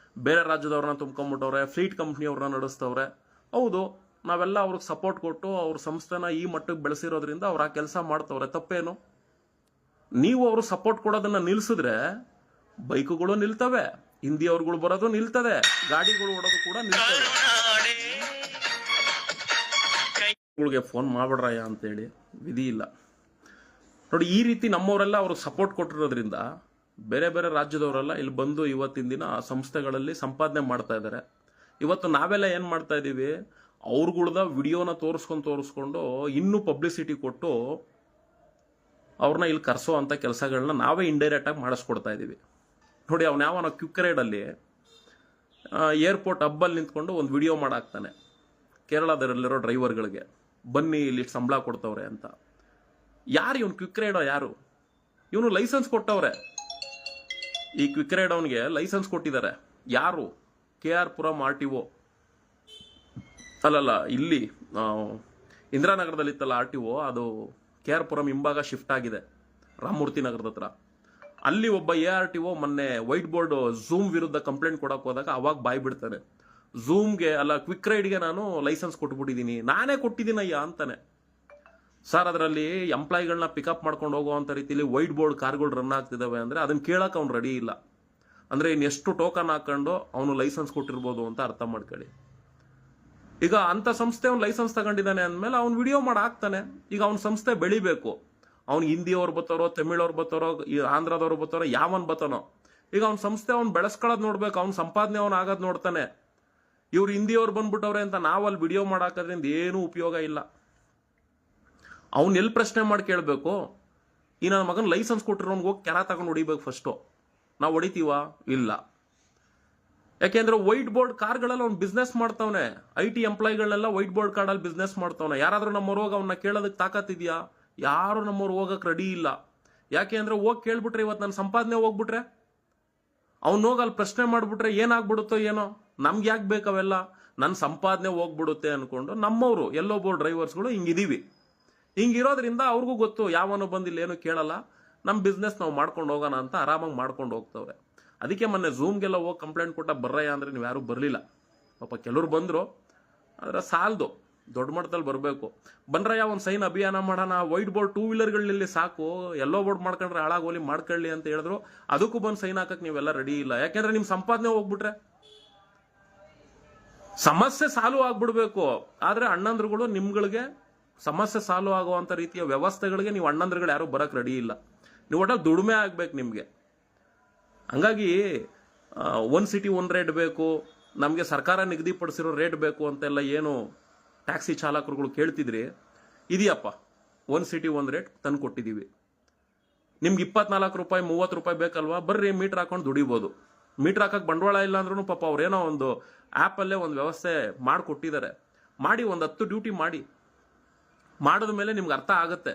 ಬೇರೆ ರಾಜ್ಯದವ್ರನ್ನ ತುಂಬ್ಕೊಂಡ್ಬಿಟ್ಟವ್ರೆ, ಫ್ಲೀಟ್ ಕಂಪ್ನಿಯವ್ರನ್ನ ನಡೆಸ್ತವ್ರೆ. ಹೌದು, ನಾವೆಲ್ಲ ಅವ್ರಿಗೆ ಸಪೋರ್ಟ್ ಕೊಟ್ಟು ಅವ್ರ ಸಂಸ್ಥೆನ ಈ ಮಟ್ಟಕ್ಕೆ ಬೆಳೆಸಿರೋದ್ರಿಂದ ಅವ್ರು ಆ ಕೆಲಸ ಮಾಡ್ತವ್ರೆ, ತಪ್ಪೇನು? ನೀವು ಅವರು ಸಪೋರ್ಟ್ ಕೊಡೋದನ್ನ ನಿಲ್ಸಿದ್ರೆ ಬೈಕುಗಳು ನಿಲ್ತವೆ, ಹಿಂದಿಯವ್ರುಗಳು ಬರೋದು ನಿಲ್ತದೆ, ಗಾಡಿಗಳು ಓಡೋದು ಕೂಡ ನಿಲ್ತವೆ. ಫೋನ್ ಮಾಡ್ಬಿಡ್ರಯ್ಯ ಅಂತೇಳಿ ವಿಧಿ ಇಲ್ಲ ನೋಡಿ. ಈ ರೀತಿ ನಮ್ಮವರೆಲ್ಲ ಅವರು ಸಪೋರ್ಟ್ ಕೊಟ್ಟಿರೋದ್ರಿಂದ ಬೇರೆ ಬೇರೆ ರಾಜ್ಯದವರೆಲ್ಲ ಇಲ್ಲಿ ಬಂದು ಇವತ್ತಿನ ದಿನ ಆ ಸಂಸ್ಥೆಗಳಲ್ಲಿ ಸಂಪಾದನೆ ಮಾಡ್ತಾ ಇದ್ದಾರೆ. ಇವತ್ತು ನಾವೆಲ್ಲ ಏನು ಮಾಡ್ತಾ ಇದ್ದೀವಿ, ಅವ್ರುಗಳ್ದ ವಿಡಿಯೋನ ತೋರಿಸ್ಕೊಂಡು ಇನ್ನೂ ಪಬ್ಲಿಸಿಟಿ ಕೊಟ್ಟು ಅವ್ರನ್ನ ಇಲ್ಲಿ ಕರ್ಸೋ ಅಂತ ಕೆಲಸಗಳನ್ನ ನಾವೇ ಇಂಡೈರೆಕ್ಟ್ ಆಗಿ ಮಾಡಿಸ್ಕೊಡ್ತಾ ಇದ್ದೀವಿ ನೋಡಿ. ಅವನ ಕ್ವಿಕ್ ರೈಡಲ್ಲಿ ಏರ್ಪೋರ್ಟ್ ಹಬ್ಬಲ್ಲಿ ನಿಂತ್ಕೊಂಡು ಒಂದು ವಿಡಿಯೋ ಮಾಡಾಕ್ತಾನೆ ಕೇರಳದಲ್ಲಿರೋ ಡ್ರೈವರ್ಗಳಿಗೆ, ಬನ್ನಿ ಇಲ್ಲಿ ಸಂಬಳ ಕೊಡ್ತವ್ರೆ ಅಂತ. ಯಾರು ಇವನು ಕ್ವಿಕ್ ರೈಡೋ? ಯಾರು ಇವನು? ಲೈಸೆನ್ಸ್ ಕೊಟ್ಟವ್ರೆ. ಈ ಕ್ವಿಕ್ ರೈಡ್ ಅವನಿಗೆ ಲೈಸೆನ್ಸ್ ಕೊಟ್ಟಿದ್ದಾರೆ ಯಾರು? KR ಪುರಂ RTO ಅಲ್ಲಲ್ಲ, ಇಲ್ಲಿ ಇಂದಿರಾನಗರದಲ್ಲಿತ್ತಲ್ಲ RTO, ಅದು KR ಪುರಂ ಹಿಂಭಾಗ ಶಿಫ್ಟ್ ಆಗಿದೆ ರಾಮಮೂರ್ತಿ ನಗರದ ಹತ್ರ. ಅಲ್ಲಿ ಒಬ್ಬ ARTO ಮೊನ್ನೆ ವೈಟ್ ಬೋರ್ಡ್ ಝೂಮ್ ವಿರುದ್ಧ ಕಂಪ್ಲೇಂಟ್ ಕೊಡಕ್ ಹೋದಾಗ ಅವಾಗ ಬಾಯ್ ಬಿಡ್ತಾನೆ. ಝೂಮ್ಗೆ ಅಲ್ಲ, ಕ್ವಿಕ್ ರೈಡ್ಗೆ ನಾನು ಲೈಸೆನ್ಸ್ ಕೊಟ್ಬಿಟ್ಟಿದ್ದೀನಿ, ನಾನೇ ಕೊಟ್ಟಿದ್ದೀನಯ್ಯ ಅಂತಾನೆ. ಸರ್, ಅದರಲ್ಲಿ ಎಂಪ್ಲಾಯಿಗಳನ್ನ ಪಿಕಪ್ ಮಾಡ್ಕೊಂಡು ಹೋಗುವಂಥ ರೀತಿಯಲ್ಲಿ ವೈಟ್ ಬೋರ್ಡ್ ಕಾರ್ಗಳು ರನ್ ಆಗ್ತಿದ್ದಾವೆ ಅಂದರೆ ಅದನ್ನ ಕೇಳಕ್ಕೆ ಅವ್ನು ರೆಡಿ ಇಲ್ಲ. ಅಂದರೆ ಇನ್ನೆಷ್ಟು ಟೋಕನ್ ಹಾಕೊಂಡು ಅವನು ಲೈಸೆನ್ಸ್ ಕೊಟ್ಟಿರ್ಬೋದು ಅಂತ ಅರ್ಥ ಮಾಡ್ಕೊಳ್ಳಿ. ಈಗ ಅಂಥ ಸಂಸ್ಥೆ ಅವ್ನು ಲೈಸೆನ್ಸ್ ತಗೊಂಡಿದ್ದಾನೆ ಅಂದಮೇಲೆ ಅವ್ನು ವಿಡಿಯೋ ಮಾಡಿ ಹಾಕ್ತಾನೆ. ಈಗ ಅವ್ನ ಸಂಸ್ಥೆ ಬೆಳಿಬೇಕು. ಅವ್ನು ಹಿಂದಿಯವ್ರು ಬತ್ತಾರೋ, ತಮಿಳವ್ರು ಬತ್ತಾರೋ, ಈ ಆಂಧ್ರದವ್ರು ಬತ್ತಾರೋ, ಯಾವನ್ ಬತ್ತಾನೋ, ಈಗ ಅವ್ನ ಸಂಸ್ಥೆ ಅವ್ನು ಬೆಳೆಸ್ಕೊಳ್ಳೋದು ನೋಡ್ಬೇಕು, ಅವ್ನ ಸಂಪಾದನೆ ಅವ್ನು ಆಗೋದು ನೋಡ್ತಾನೆ. ಇವ್ರು ಹಿಂದಿಯವ್ರು ಬಂದ್ಬಿಟ್ಟವ್ರೆ ಅಂತ ನಾವು ಅಲ್ಲಿ ವಿಡಿಯೋ ಮಾಡಾಕೋದ್ರಿಂದ ಏನೂ ಉಪಯೋಗ ಇಲ್ಲ. ಅವ್ನು ಎಲ್ಲಿ ಪ್ರಶ್ನೆ ಮಾಡಿ ಕೇಳಬೇಕು? ಈ ನನ್ನ ಮಗನ ಲೈಸೆನ್ಸ್ ಕೊಟ್ಟಿರೋನ್ಗೆ ಹೋಗಿ ಕೆರ ತಗೊಂಡು ಹೊಡಿಬೇಕು ಫಸ್ಟು. ನಾವು ಹೊಡಿತೀವ? ಇಲ್ಲ. ಯಾಕೆಂದ್ರೆ ವೈಟ್ ಬೋರ್ಡ್ ಕಾರ್ಗಳಲ್ಲಿ ಅವ್ನು ಬಿಸ್ನೆಸ್ ಮಾಡ್ತಾವನೆ. IT ಎಂಪ್ಲಾಯಿಗಳನ್ನೆಲ್ಲ ವೈಟ್ ಬೋರ್ಡ್ ಕಾರ್ಡಲ್ಲಿ ಬಿಸ್ನೆಸ್ ಮಾಡ್ತಾವನೆ. ಯಾರಾದ್ರೂ ನಮ್ಮವ್ರು ಹೋಗಿ ಅವನ್ನ ಕೇಳೋದಕ್ಕೆ ತಾಕತ್ತಿದ್ಯಾ? ಯಾರು ನಮ್ಮವ್ರು ಹೋಗಕ್ಕೆ ರೆಡಿ ಇಲ್ಲ. ಯಾಕೆ ಅಂದ್ರೆ ಹೋಗಿ ಕೇಳ್ಬಿಟ್ರೆ ಇವತ್ತು ನನ್ನ ಸಂಪಾದನೆ ಹೋಗ್ಬಿಟ್ರೆ, ಅವ್ನು ಹೋಗಿ ಅಲ್ಲಿ ಪ್ರಶ್ನೆ ಮಾಡ್ಬಿಟ್ರೆ ಏನಾಗ್ಬಿಡುತ್ತೋ ಏನೋ, ನಮ್ಗೆ ಯಾಕೆ ಬೇಕವೆಲ್ಲ, ನನ್ನ ಸಂಪಾದನೆ ಹೋಗ್ಬಿಡುತ್ತೆ ಅನ್ಕೊಂಡು ನಮ್ಮವರು ಎಲ್ಲೊಬ್ಬರು ಡ್ರೈವರ್ಸ್ಗಳು ಹಿಂಗಿದೀವಿ. ಹಿಂಗಿರೋದ್ರಿಂದ ಅವ್ರಿಗೂ ಗೊತ್ತು, ಯಾವನು ಬಂದಿಲ್ಲ ಏನು ಕೇಳಲ್ಲ, ನಮ್ಮ ಬಿಸ್ನೆಸ್ ನಾವು ಮಾಡ್ಕೊಂಡು ಹೋಗೋಣ ಅಂತ ಆರಾಮಾಗಿ ಮಾಡ್ಕೊಂಡು ಹೋಗ್ತವ್ರೆ. ಅದಕ್ಕೆ ಮೊನ್ನೆ ಝೂಮ್ಗೆಲ್ಲ ಹೋಗಿ ಕಂಪ್ಲೇಂಟ್ ಕೊಟ್ಟ ಬರ್ರಯ್ಯ ಅಂದ್ರೆ ನೀವು ಯಾರು ಬರಲಿಲ್ಲ. ಪಾಪ ಕೆಲವ್ರು ಬಂದರು, ಆದರೆ ಸಾಲದು, ದೊಡ್ಡ ಮಟ್ಟದಲ್ಲಿ ಬರಬೇಕು. ಬನ್ರಯ್ಯ ಒಂದು ಸೈನ್ ಅಭಿಯಾನ ಮಾಡೋಣ, ವೈಟ್ ಬೋರ್ಡ್ 2 ವೀಲರ್ಗಳಲ್ಲಿ ಸಾಕು, ಎಲ್ಲೋ ಬೋರ್ಡ್ ಮಾಡ್ಕೊಂಡ್ರೆ ಹಾಳಾಗೋಲಿ ಮಾಡ್ಕೊಳ್ಳಿ ಅಂತ ಹೇಳಿದ್ರು. ಅದಕ್ಕೂ ಬಂದು ಸೈನ್ ಹಾಕಕ್ಕೆ ನೀವೆಲ್ಲ ರೆಡಿ ಇಲ್ಲ. ಯಾಕೆಂದ್ರೆ ನಿಮ್ಮ ಸಂಪಾದನೆ ಹೋಗ್ಬಿಟ್ರೆ ಸಮಸ್ಯೆ ಸಾಲ್ವ್ ಆಗ್ಬಿಡ್ಬೇಕು. ಆದ್ರೆ ಅಣ್ಣಂದ್ರುಗಳು ನಿಮ್ಗಳಿಗೆ ಸಮಸ್ಯೆ ಸಾಲ್ವ್ ಆಗುವಂತ ರೀತಿಯ ವ್ಯವಸ್ಥೆಗಳಿಗೆ ನೀವು ಅಣ್ಣಂದ್ರುಗಳು ಯಾರು ಬರಕ್ ರೆಡಿ ಇಲ್ಲ. ನೀವು ಒಟ್ಟಲ್ಲಿ ದುಡಿಮೆ ಆಗ್ಬೇಕು ನಿಮ್ಗೆ. ಹಂಗಾಗಿ ಒನ್ ಸಿಟಿ ಒನ್ ರೇಟ್ ಬೇಕು, ನಮಗೆ ಸರ್ಕಾರ ನಿಗದಿಪಡಿಸಿರೋ ರೇಟ್ ಬೇಕು ಅಂತೆಲ್ಲ ಏನು ಟ್ಯಾಕ್ಸಿ ಚಾಲಕರುಗಳು ಕೇಳ್ತಿದ್ರಿ, ಇದೆಯಪ್ಪ 1 ಸಿಟಿ 1 ರೇಟ್ ತಂದು ಕೊಟ್ಟಿದ್ದೀವಿ, ನಿಮ್ಗೆ 24 ರೂಪಾಯಿ 30 ರೂಪಾಯಿ ಬೇಕಲ್ವಾ, ಬರ್ರಿ ಮೀಟರ್ ಹಾಕೊಂಡು ದುಡಿಬೋದು. ಮೀಟರ್ ಹಾಕಕ್ಕೆ ಬಂಡವಾಳ ಇಲ್ಲ ಅಂದ್ರೂ ಪಾಪ ಅವ್ರೇನೋ ಒಂದು ಆ್ಯಪಲ್ಲೇ ಒಂದು ವ್ಯವಸ್ಥೆ ಮಾಡಿಕೊಟ್ಟಿದ್ದಾರೆ. ಮಾಡಿ ಒಂದು 10 ಡ್ಯೂಟಿ ಮಾಡಿದ ಮೇಲೆ ನಿಮ್ಗೆ ಅರ್ಥ ಆಗುತ್ತೆ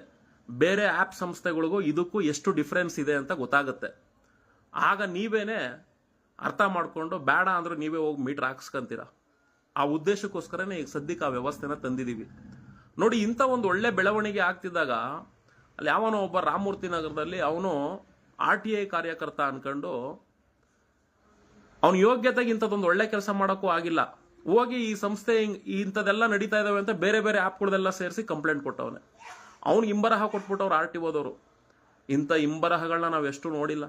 ಬೇರೆ ಆ್ಯಪ್ ಸಂಸ್ಥೆಗಳಿಗೂ ಇದಕ್ಕೂ ಎಷ್ಟು ಡಿಫ್ರೆನ್ಸ್ ಇದೆ ಅಂತ ಗೊತ್ತಾಗುತ್ತೆ. ಆಗ ನೀವೇನೆ ಅರ್ಥ ಮಾಡಿಕೊಂಡು ಬೇಡ ಅಂದ್ರೆ ನೀವೇ ಹೋಗಿ ಮೀಟರ್ ಹಾಕ್ಸ್ಕೊಂತೀರ. ಆ ಉದ್ದೇಶಕ್ಕೋಸ್ಕರನೇ ಈಗ ಸದ್ಯಕ್ಕೆ ಆ ವ್ಯವಸ್ಥೆನ ತಂದಿದ್ದೀವಿ. ನೋಡಿ, ಇಂಥ ಒಂದು ಒಳ್ಳೆ ಬೆಳವಣಿಗೆ ಆಗ್ತಿದ್ದಾಗ ಅಲ್ಲಿ ಯಾವನೋ ಒಬ್ಬ ರಾಮಮೂರ್ತಿ ನಗರದಲ್ಲಿ ಅವನು RTI ಕಾರ್ಯಕರ್ತ ಅನ್ಕೊಂಡು ಅವನ ಯೋಗ್ಯತೆಗೆ ಇಂಥದ್ದೊಂದು ಒಳ್ಳೆ ಕೆಲಸ ಮಾಡೋಕ್ಕೂ ಆಗಿಲ್ಲ, ಹೋಗಿ ಈ ಸಂಸ್ಥೆ ಇಂಥದ್ದೆಲ್ಲ ನಡೀತಾ ಇದಾವೆ ಅಂತ ಬೇರೆ ಬೇರೆ ಆ್ಯಪ್ಗಳದೆಲ್ಲ ಸೇರಿಸಿ ಕಂಪ್ಲೇಂಟ್ ಕೊಟ್ಟವನೆ. ಅವ್ನಿಗೆ ಇಂಬರಹ ಕೊಟ್ಬಿಟ್ಟವ್ರು RTOದವರು. ಇಂಥ ಇಂಬರಹಗಳನ್ನ ನಾವು ಎಷ್ಟು ನೋಡಿಲ್ಲ.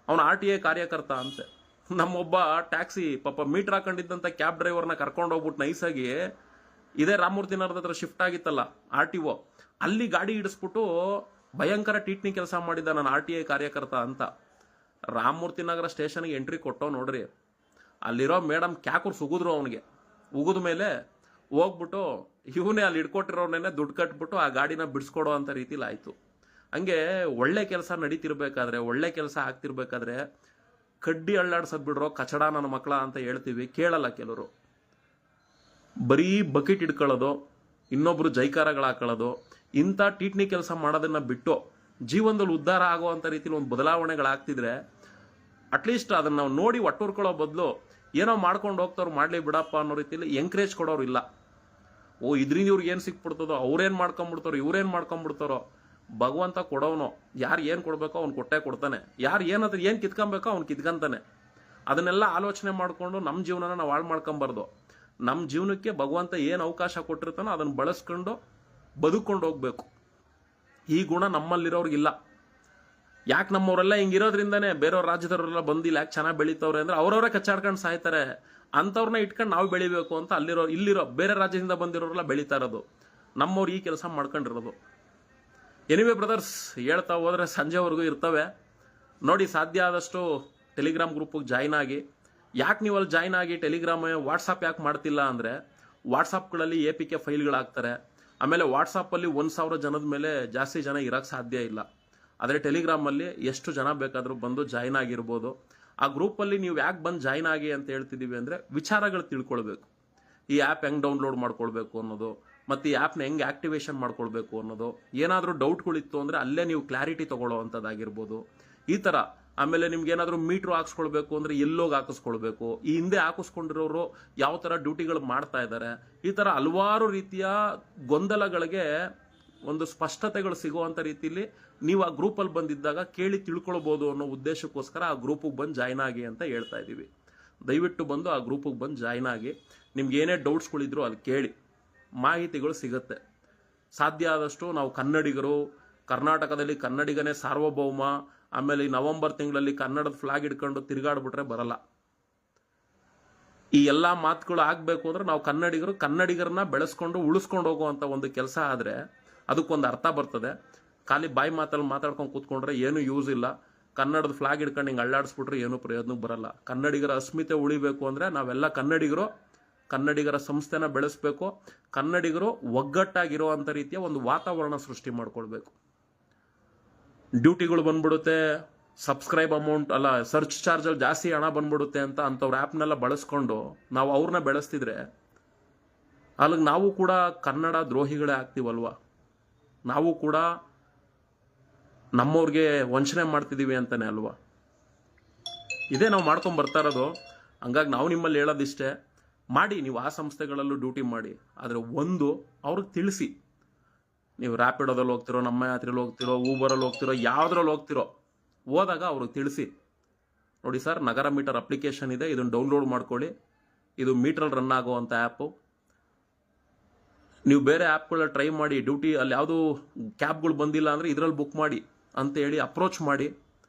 ಅವನು RTI ಕಾರ್ಯಕರ್ತ ಅಂತೆ. ನಮ್ಮೊಬ್ಬ ಟ್ಯಾಕ್ಸಿ ಪಾಪ ಮೀಟರ್ ಹಾಕೊಂಡಿದ್ದಂಥ ಕ್ಯಾಬ್ ಡ್ರೈವರ್ನ ಕರ್ಕೊಂಡು ಹೋಗ್ಬಿಟ್ಟು ನೈಸಾಗಿ ಇದೇ ರಾಮಮೂರ್ತಿ ನಗರದ ಹತ್ರ ಶಿಫ್ಟ್ ಆಗಿತ್ತಲ್ಲ RTO, ಅಲ್ಲಿ ಗಾಡಿ ಇಡಿಸ್ಬಿಟ್ಟು ಭಯಂಕರ ಟೀಟ್ನಿ ಕೆಲಸ ಮಾಡಿದ್ದ ನಾನು RTI ಕಾರ್ಯಕರ್ತ ಅಂತ. ರಾಮಮೂರ್ತಿ ನಗರ ಸ್ಟೇಷನ್ಗೆ ಎಂಟ್ರಿ ಕೊಟ್ಟೋ ನೋಡ್ರಿ, ಅಲ್ಲಿರೋ ಮೇಡಮ್ ಕ್ಯಾಕುರ್ ಸುಗಿದ್ರು ಅವನಿಗೆ. ಉಗಿದ ಮೇಲೆ ಹೋಗ್ಬಿಟ್ಟು ಇವನೇ ಅಲ್ಲಿ ಇಟ್ಕೊಟ್ಟಿರೋನೇನೆ ದುಡ್ಡು ಕಟ್ಬಿಟ್ಟು ಆ ಗಾಡಿನ ಬಿಡಿಸ್ಕೊಡೋ ಅಂತ ರೀತಿಲಿ ಆಯಿತು. ಹಂಗೆ ಒಳ್ಳೆ ಕೆಲಸ ನಡೀತಿರ್ಬೇಕಾದ್ರೆ, ಒಳ್ಳೆ ಕೆಲಸ ಆಗ್ತಿರ್ಬೇಕಾದ್ರೆ ಕಡ್ಡಿ ಅಳ್ಳಾಡ್ಸದ್ ಬಿಡ್ರೋ ಕಚಡ ನನ್ನ ಮಕ್ಕಳ ಅಂತ ಹೇಳ್ತೀವಿ, ಕೇಳಲ್ಲ ಕೆಲವರು. ಬರೀ ಬಕೆಟ್ ಇಟ್ಕೊಳ್ಳೋದು, ಇನ್ನೊಬ್ರು ಜೈಕಾರಗಳು ಹಾಕೊಳ್ಳೋದು, ಇಂಥ ಟೀಟ್ನಿ ಕೆಲಸ ಮಾಡೋದನ್ನ ಬಿಟ್ಟು ಜೀವನದಲ್ಲಿ ಉದ್ಧಾರ ಆಗುವಂಥ ರೀತಿಲಿ ಒಂದು ಬದಲಾವಣೆಗಳಾಗ್ತಿದ್ರೆ ಅಟ್ಲೀಸ್ಟ್ ಅದನ್ನ ನಾವು ನೋಡಿ ಒಟ್ಟುರ್ಕೊಳ್ಳೋ ಬದಲು ಏನೋ ಮಾಡ್ಕೊಂಡು ಹೋಗ್ತವ್ರು ಮಾಡ್ಲಿ ಬಿಡಪ್ಪ ಅನ್ನೋ ರೀತಿಲಿ ಎಂಕರೇಜ್ ಕೊಡೋರು ಇಲ್ಲ. ಇದರಿಂದ ಇವ್ರಿಗೆ ಏನು ಸಿಕ್ಬಿಡ್ತದೋ, ಅವ್ರೇನು ಮಾಡ್ಕೊಂಬಿಡ್ತಾರೋ, ಇವ್ರೇನು ಮಾಡ್ಕೊಂಬಿಡ್ತಾರೋ. ಭಗವಂತ ಕೊಡೋನು, ಯಾರು ಏನು ಕೊಡಬೇಕೋ ಅವ್ನು ಕೊಟ್ಟೇ ಕೊಡ್ತಾನೆ, ಯಾರು ಏನು ಕಿತ್ಕೊಬೇಕೋ ಅವ್ನು ಕಿತ್ಕೊಂತಾನೆ. ಅದನ್ನೆಲ್ಲ ಆಲೋಚನೆ ಮಾಡಿಕೊಂಡು ನಮ್ಮ ಜೀವನನ ನಾವು ಹಾಳು ಮಾಡ್ಕೊಂಬಾರ್ದು. ನಮ್ಮ ಜೀವನಕ್ಕೆ ಭಗವಂತ ಏನು ಅವಕಾಶ ಕೊಟ್ಟಿರ್ತಾನೋ ಅದನ್ನು ಬಳಸ್ಕೊಂಡು ಬದುಕೊಂಡು ಹೋಗ್ಬೇಕು. ಈ ಗುಣ ನಮ್ಮಲ್ಲಿರೋರ್ಗಿಲ್ಲ. ಯಾಕೆ ನಮ್ಮವರೆಲ್ಲ ಹಿಂಗಿರೋದ್ರಿಂದನೇ ಬೇರೆಯವ್ರ ರಾಜ್ಯದವರೆಲ್ಲ ಬಂದಿಲ್ಲ ಯಾಕೆ ಚೆನ್ನಾಗಿ ಬೆಳೀತವ್ರೆ ಅಂದ್ರೆ ಅವ್ರವರೇ ಕಚ್ಚಾಡ್ಕೊಂಡು ಸಾಯ್ತಾರೆ. ಅಂಥವ್ರನ್ನ ಇಟ್ಕೊಂಡು ನಾವು ಬೆಳಿಬೇಕು ಅಂತ ಇಲ್ಲಿರೋ ಬೇರೆ ರಾಜ್ಯದಿಂದ ಬಂದಿರೋರೆಲ್ಲ ಬೆಳೀತಾ ಇರೋದು, ನಮ್ಮವ್ರು ಈ ಕೆಲಸ ಮಾಡ್ಕೊಂಡಿರೋದು. ಎನಿವೆ ಬ್ರದರ್ಸ್, ಹೇಳ್ತಾ ಹೋದ್ರೆ ಸಂಜೆವರೆಗೂ ಇರ್ತವೆ ನೋಡಿ. ಸಾಧ್ಯ ಆದಷ್ಟು ಟೆಲಿಗ್ರಾಮ್ ಗ್ರೂಪಿಗೆ ಜಾಯ್ನ್ ಆಗಿ. ಯಾಕೆ ನೀವು ಅಲ್ಲಿ ಜಾಯ್ನ್ ಆಗಿ ಟೆಲಿಗ್ರಾಮ್ ವಾಟ್ಸಪ್ ಯಾಕೆ ಮಾಡ್ತಿಲ್ಲ ಅಂದರೆ, ವಾಟ್ಸಪ್ಗಳಲ್ಲಿ APK ಫೈಲ್ಗಳಾಗ್ತಾರೆ. ಆಮೇಲೆ ವಾಟ್ಸಪ್ಪಲ್ಲಿ 1000 ಜನದ ಮೇಲೆ ಜಾಸ್ತಿ ಜನ ಇರೋಕ್ಕೆ ಸಾಧ್ಯ ಇಲ್ಲ. ಆದರೆ ಟೆಲಿಗ್ರಾಮಲ್ಲಿ ಎಷ್ಟು ಜನ ಬೇಕಾದರೂ ಬಂದು ಜಾಯ್ನ್ ಆಗಿರ್ಬೋದು. ಆ ಗ್ರೂಪಲ್ಲಿ ನೀವು ಯಾಕೆ ಬಂದು ಜಾಯ್ನ್ ಆಗಿ ಅಂತ ಹೇಳ್ತಿದ್ದೀವಿ ಅಂದರೆ, ವಿಚಾರಗಳು ತಿಳ್ಕೊಳ್ಬೇಕು. ಈ ಆ್ಯಪ್ ಹೆಂಗೆ ಡೌನ್ಲೋಡ್ ಮಾಡ್ಕೊಳ್ಬೇಕು ಅನ್ನೋದು, ಮತ್ತು ಈ ಆ್ಯಪ್ನ ಹೆಂಗೆ ಆಕ್ಟಿವೇಶನ್ ಮಾಡ್ಕೊಳ್ಬೇಕು ಅನ್ನೋದು, ಏನಾದರೂ ಡೌಟ್ಗಳಿತ್ತು ಅಂದರೆ ಅಲ್ಲೇ ನೀವು ಕ್ಲಾರಿಟಿ ತೊಗೊಳ್ಳೋ ಅಂಥದ್ದಾಗಿರ್ಬೋದು ಈ ಥರ. ಆಮೇಲೆ ನಿಮ್ಗೆ ಏನಾದರೂ ಮೀಟ್ರು ಹಾಕ್ಸ್ಕೊಳ್ಬೇಕು ಅಂದರೆ ಎಲ್ಲೋಗಿ ಹಾಕಿಸ್ಕೊಳ್ಬೇಕು, ಈ ಹಿಂದೆ ಹಾಕಿಸ್ಕೊಂಡಿರೋರು ಯಾವ ಥರ ಡ್ಯೂಟಿಗಳು ಮಾಡ್ತಾ ಇದ್ದಾರೆ, ಈ ಥರ ಹಲವಾರು ರೀತಿಯ ಗೊಂದಲಗಳಿಗೆ ಒಂದು ಸ್ಪಷ್ಟತೆಗಳು ಸಿಗುವಂಥ ರೀತಿಯಲ್ಲಿ ನೀವು ಆ ಗ್ರೂಪಲ್ಲಿ ಬಂದಿದ್ದಾಗ ಕೇಳಿ ತಿಳ್ಕೊಳ್ಬೋದು ಅನ್ನೋ ಉದ್ದೇಶಕ್ಕೋಸ್ಕರ ಆ ಗ್ರೂಪಿಗೆ ಬಂದು ಜಾಯ್ನ್ ಆಗಿ ಅಂತ ಹೇಳ್ತಾ ಇದ್ದೀವಿ. ದಯವಿಟ್ಟು ಬಂದು ಆ ಗ್ರೂಪಿಗೆ ಬಂದು ಜಾಯ್ನ್ ಆಗಿ. ನಿಮ್ಗೆ ಏನೇ ಡೌಟ್ಸ್ಗಳಿದ್ರು ಅಲ್ಲಿ ಕೇಳಿ, ಮಾಹಿತಿಗಳು ಸಿಗುತ್ತೆ. ಸಾಧ್ಯ ಆದಷ್ಟು ನಾವು ಕನ್ನಡಿಗರು, ಕರ್ನಾಟಕದಲ್ಲಿ ಕನ್ನಡಿಗನೇ ಸಾರ್ವಭೌಮ, ಆಮೇಲೆ ಈ ನವೆಂಬರ್ ತಿಂಗಳಲ್ಲಿ ಕನ್ನಡದ ಫ್ಲಾಗ್ ಇಟ್ಕೊಂಡು ತಿರುಗಾಡ್ಬಿಟ್ರೆ ಬರಲ್ಲ. ಈ ಎಲ್ಲ ಮಾತುಗಳು ಆಗಬೇಕು ಅಂದ್ರೆ ನಾವು ಕನ್ನಡಿಗರನ್ನ ಬೆಳೆಸ್ಕೊಂಡು ಉಳಿಸ್ಕೊಂಡು ಹೋಗುವಂಥ ಒಂದು ಕೆಲಸ ಆದರೆ ಅದಕ್ಕೊಂದು ಅರ್ಥ ಬರ್ತದೆ. ಖಾಲಿ ಬಾಯಿ ಮಾತಲ್ಲಿ ಮಾತಾಡ್ಕೊಂಡು ಕೂತ್ಕೊಂಡ್ರೆ ಏನು ಯೂಸ್ ಇಲ್ಲ. ಕನ್ನಡದ ಫ್ಲಾಗ್ ಇಟ್ಕೊಂಡು ಹಿಂಗೆ ಅಳ್ಳಾಡಿಸ್ಬಿಟ್ರೆ ಏನೂ ಪ್ರಯೋಜನಕ್ಕೆ ಬರಲ್ಲ. ಕನ್ನಡಿಗರ ಅಸ್ಮಿತೆ ಉಳಿಬೇಕು ಅಂದರೆ ನಾವೆಲ್ಲ ಕನ್ನಡಿಗರ ಸಂಸ್ಥೆನ ಬೆಳೆಸಬೇಕು. ಕನ್ನಡಿಗರು ಒಗ್ಗಟ್ಟಾಗಿರುವಂಥ ರೀತಿಯ ಒಂದು ವಾತಾವರಣ ಸೃಷ್ಟಿ ಮಾಡ್ಕೊಳ್ಬೇಕು. ಡ್ಯೂಟಿಗಳು ಬಂದ್ಬಿಡುತ್ತೆ, ಸಬ್ಸ್ಕ್ರೈಬ್ ಅಮೌಂಟ್ ಅಲ್ಲ ಸರ್ಚ್ ಚಾರ್ಜಲ್ಲಿ ಜಾಸ್ತಿ ಹಣ ಬಂದ್ಬಿಡುತ್ತೆ ಅಂತ ಅಂಥವ್ರ ಆ್ಯಪ್ನೆಲ್ಲ ಬಳಸ್ಕೊಂಡು ನಾವು ಅವ್ರನ್ನ ಬೆಳೆಸ್ತಿದ್ರೆ ಅಲ್ಲಿಗೆ ನಾವು ಕೂಡ ಕನ್ನಡ ದ್ರೋಹಿಗಳೇ ಆಗ್ತೀವಲ್ವ. ನಾವು ಕೂಡ ನಮ್ಮವ್ರಿಗೆ ವಂಚನೆ ಮಾಡ್ತಿದ್ದೀವಿ ಅಂತಾನೆ ಅಲ್ವಾ. ಇದೇ ನಾವು ಮಾಡ್ಕೊಂಡು ಬರ್ತಾ ಇರೋದು. ಹಂಗಾಗಿ ನಾವು ನಿಮ್ಮಲ್ಲಿ ಹೇಳೋದಿಷ್ಟೇ, ಮಾಡಿ ನೀವು ಆ ಸಂಸ್ಥೆಗಳಲ್ಲೂ ಡ್ಯೂಟಿ ಮಾಡಿ. ಆದರೆ ಒಂದು ಅವ್ರಿಗೆ ತಿಳಿಸಿ, ನೀವು ರ್ಯಾಪಿಡೋದಲ್ಲಿ ಹೋಗ್ತಿರೋ, ನಮ್ಮ ಯಾತ್ರೆಯಲ್ಲಿ ಹೋಗ್ತಿರೋ, ಊಬರಲ್ಲಿ ಹೋಗ್ತಿರೋ, ಯಾವುದ್ರಲ್ಲಿ ಹೋಗ್ತಿರೋ ಹೋದಾಗ ಅವ್ರಿಗೆ ತಿಳಿಸಿ, ನೋಡಿ ಸರ್ ನಗರ ಮೀಟರ್ ಅಪ್ಲಿಕೇಶನ್ ಇದೆ, ಇದನ್ನು ಡೌನ್ಲೋಡ್ ಮಾಡ್ಕೊಳ್ಳಿ, ಇದು ಮೀಟ್ರಲ್ಲಿ ರನ್ ಆಗುವಂಥ ಆ್ಯಪು. ನೀವು ಬೇರೆ ಆ್ಯಪ್ಗಳ ಟ್ರೈ ಮಾಡಿ, ಡ್ಯೂಟಿ ಅಲ್ಲಿ ಯಾವುದು ಕ್ಯಾಬ್ಗಳು ಬಂದಿಲ್ಲ ಅಂದರೆ ಇದರಲ್ಲಿ ಬುಕ್ ಮಾಡಿ ಅಂತೇಳಿ ಅಪ್ರೋಚ್ ಮಾಡಿ